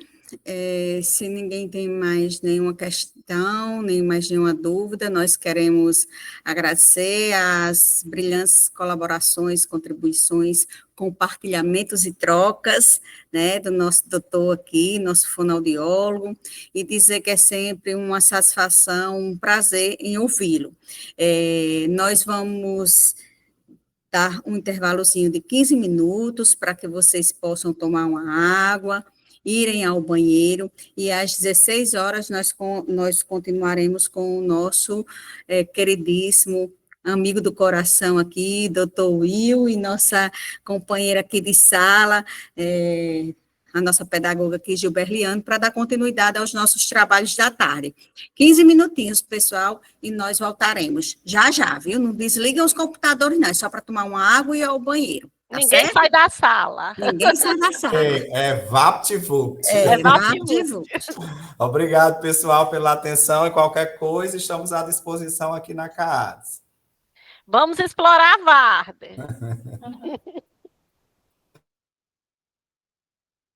se ninguém tem mais nenhuma questão, nem mais nenhuma dúvida, nós queremos agradecer as brilhantes colaborações, contribuições, compartilhamentos e trocas, né, do nosso doutor aqui, nosso fonoaudiólogo, e dizer que é sempre uma satisfação, um prazer em ouvi-lo. Nós vamos dar um intervalozinho de 15 minutos para que vocês possam tomar uma água, irem ao banheiro, e às 16 horas nós continuaremos com o nosso queridíssimo amigo do coração aqui, doutor Will, e nossa companheira aqui de sala, a nossa pedagoga aqui, Gilberliane, para dar continuidade aos nossos trabalhos da tarde. 15 minutinhos, pessoal, e nós voltaremos. Já, viu? Não desligam os computadores, não, é só para tomar uma água e ir ao banheiro. Tá Ninguém certo? sai da sala. Ninguém sai da sala. VaptVupt. VaptVupt. Obrigado, pessoal, pela atenção e qualquer coisa, estamos à disposição aqui na CAADES. Vamos explorar a Varder.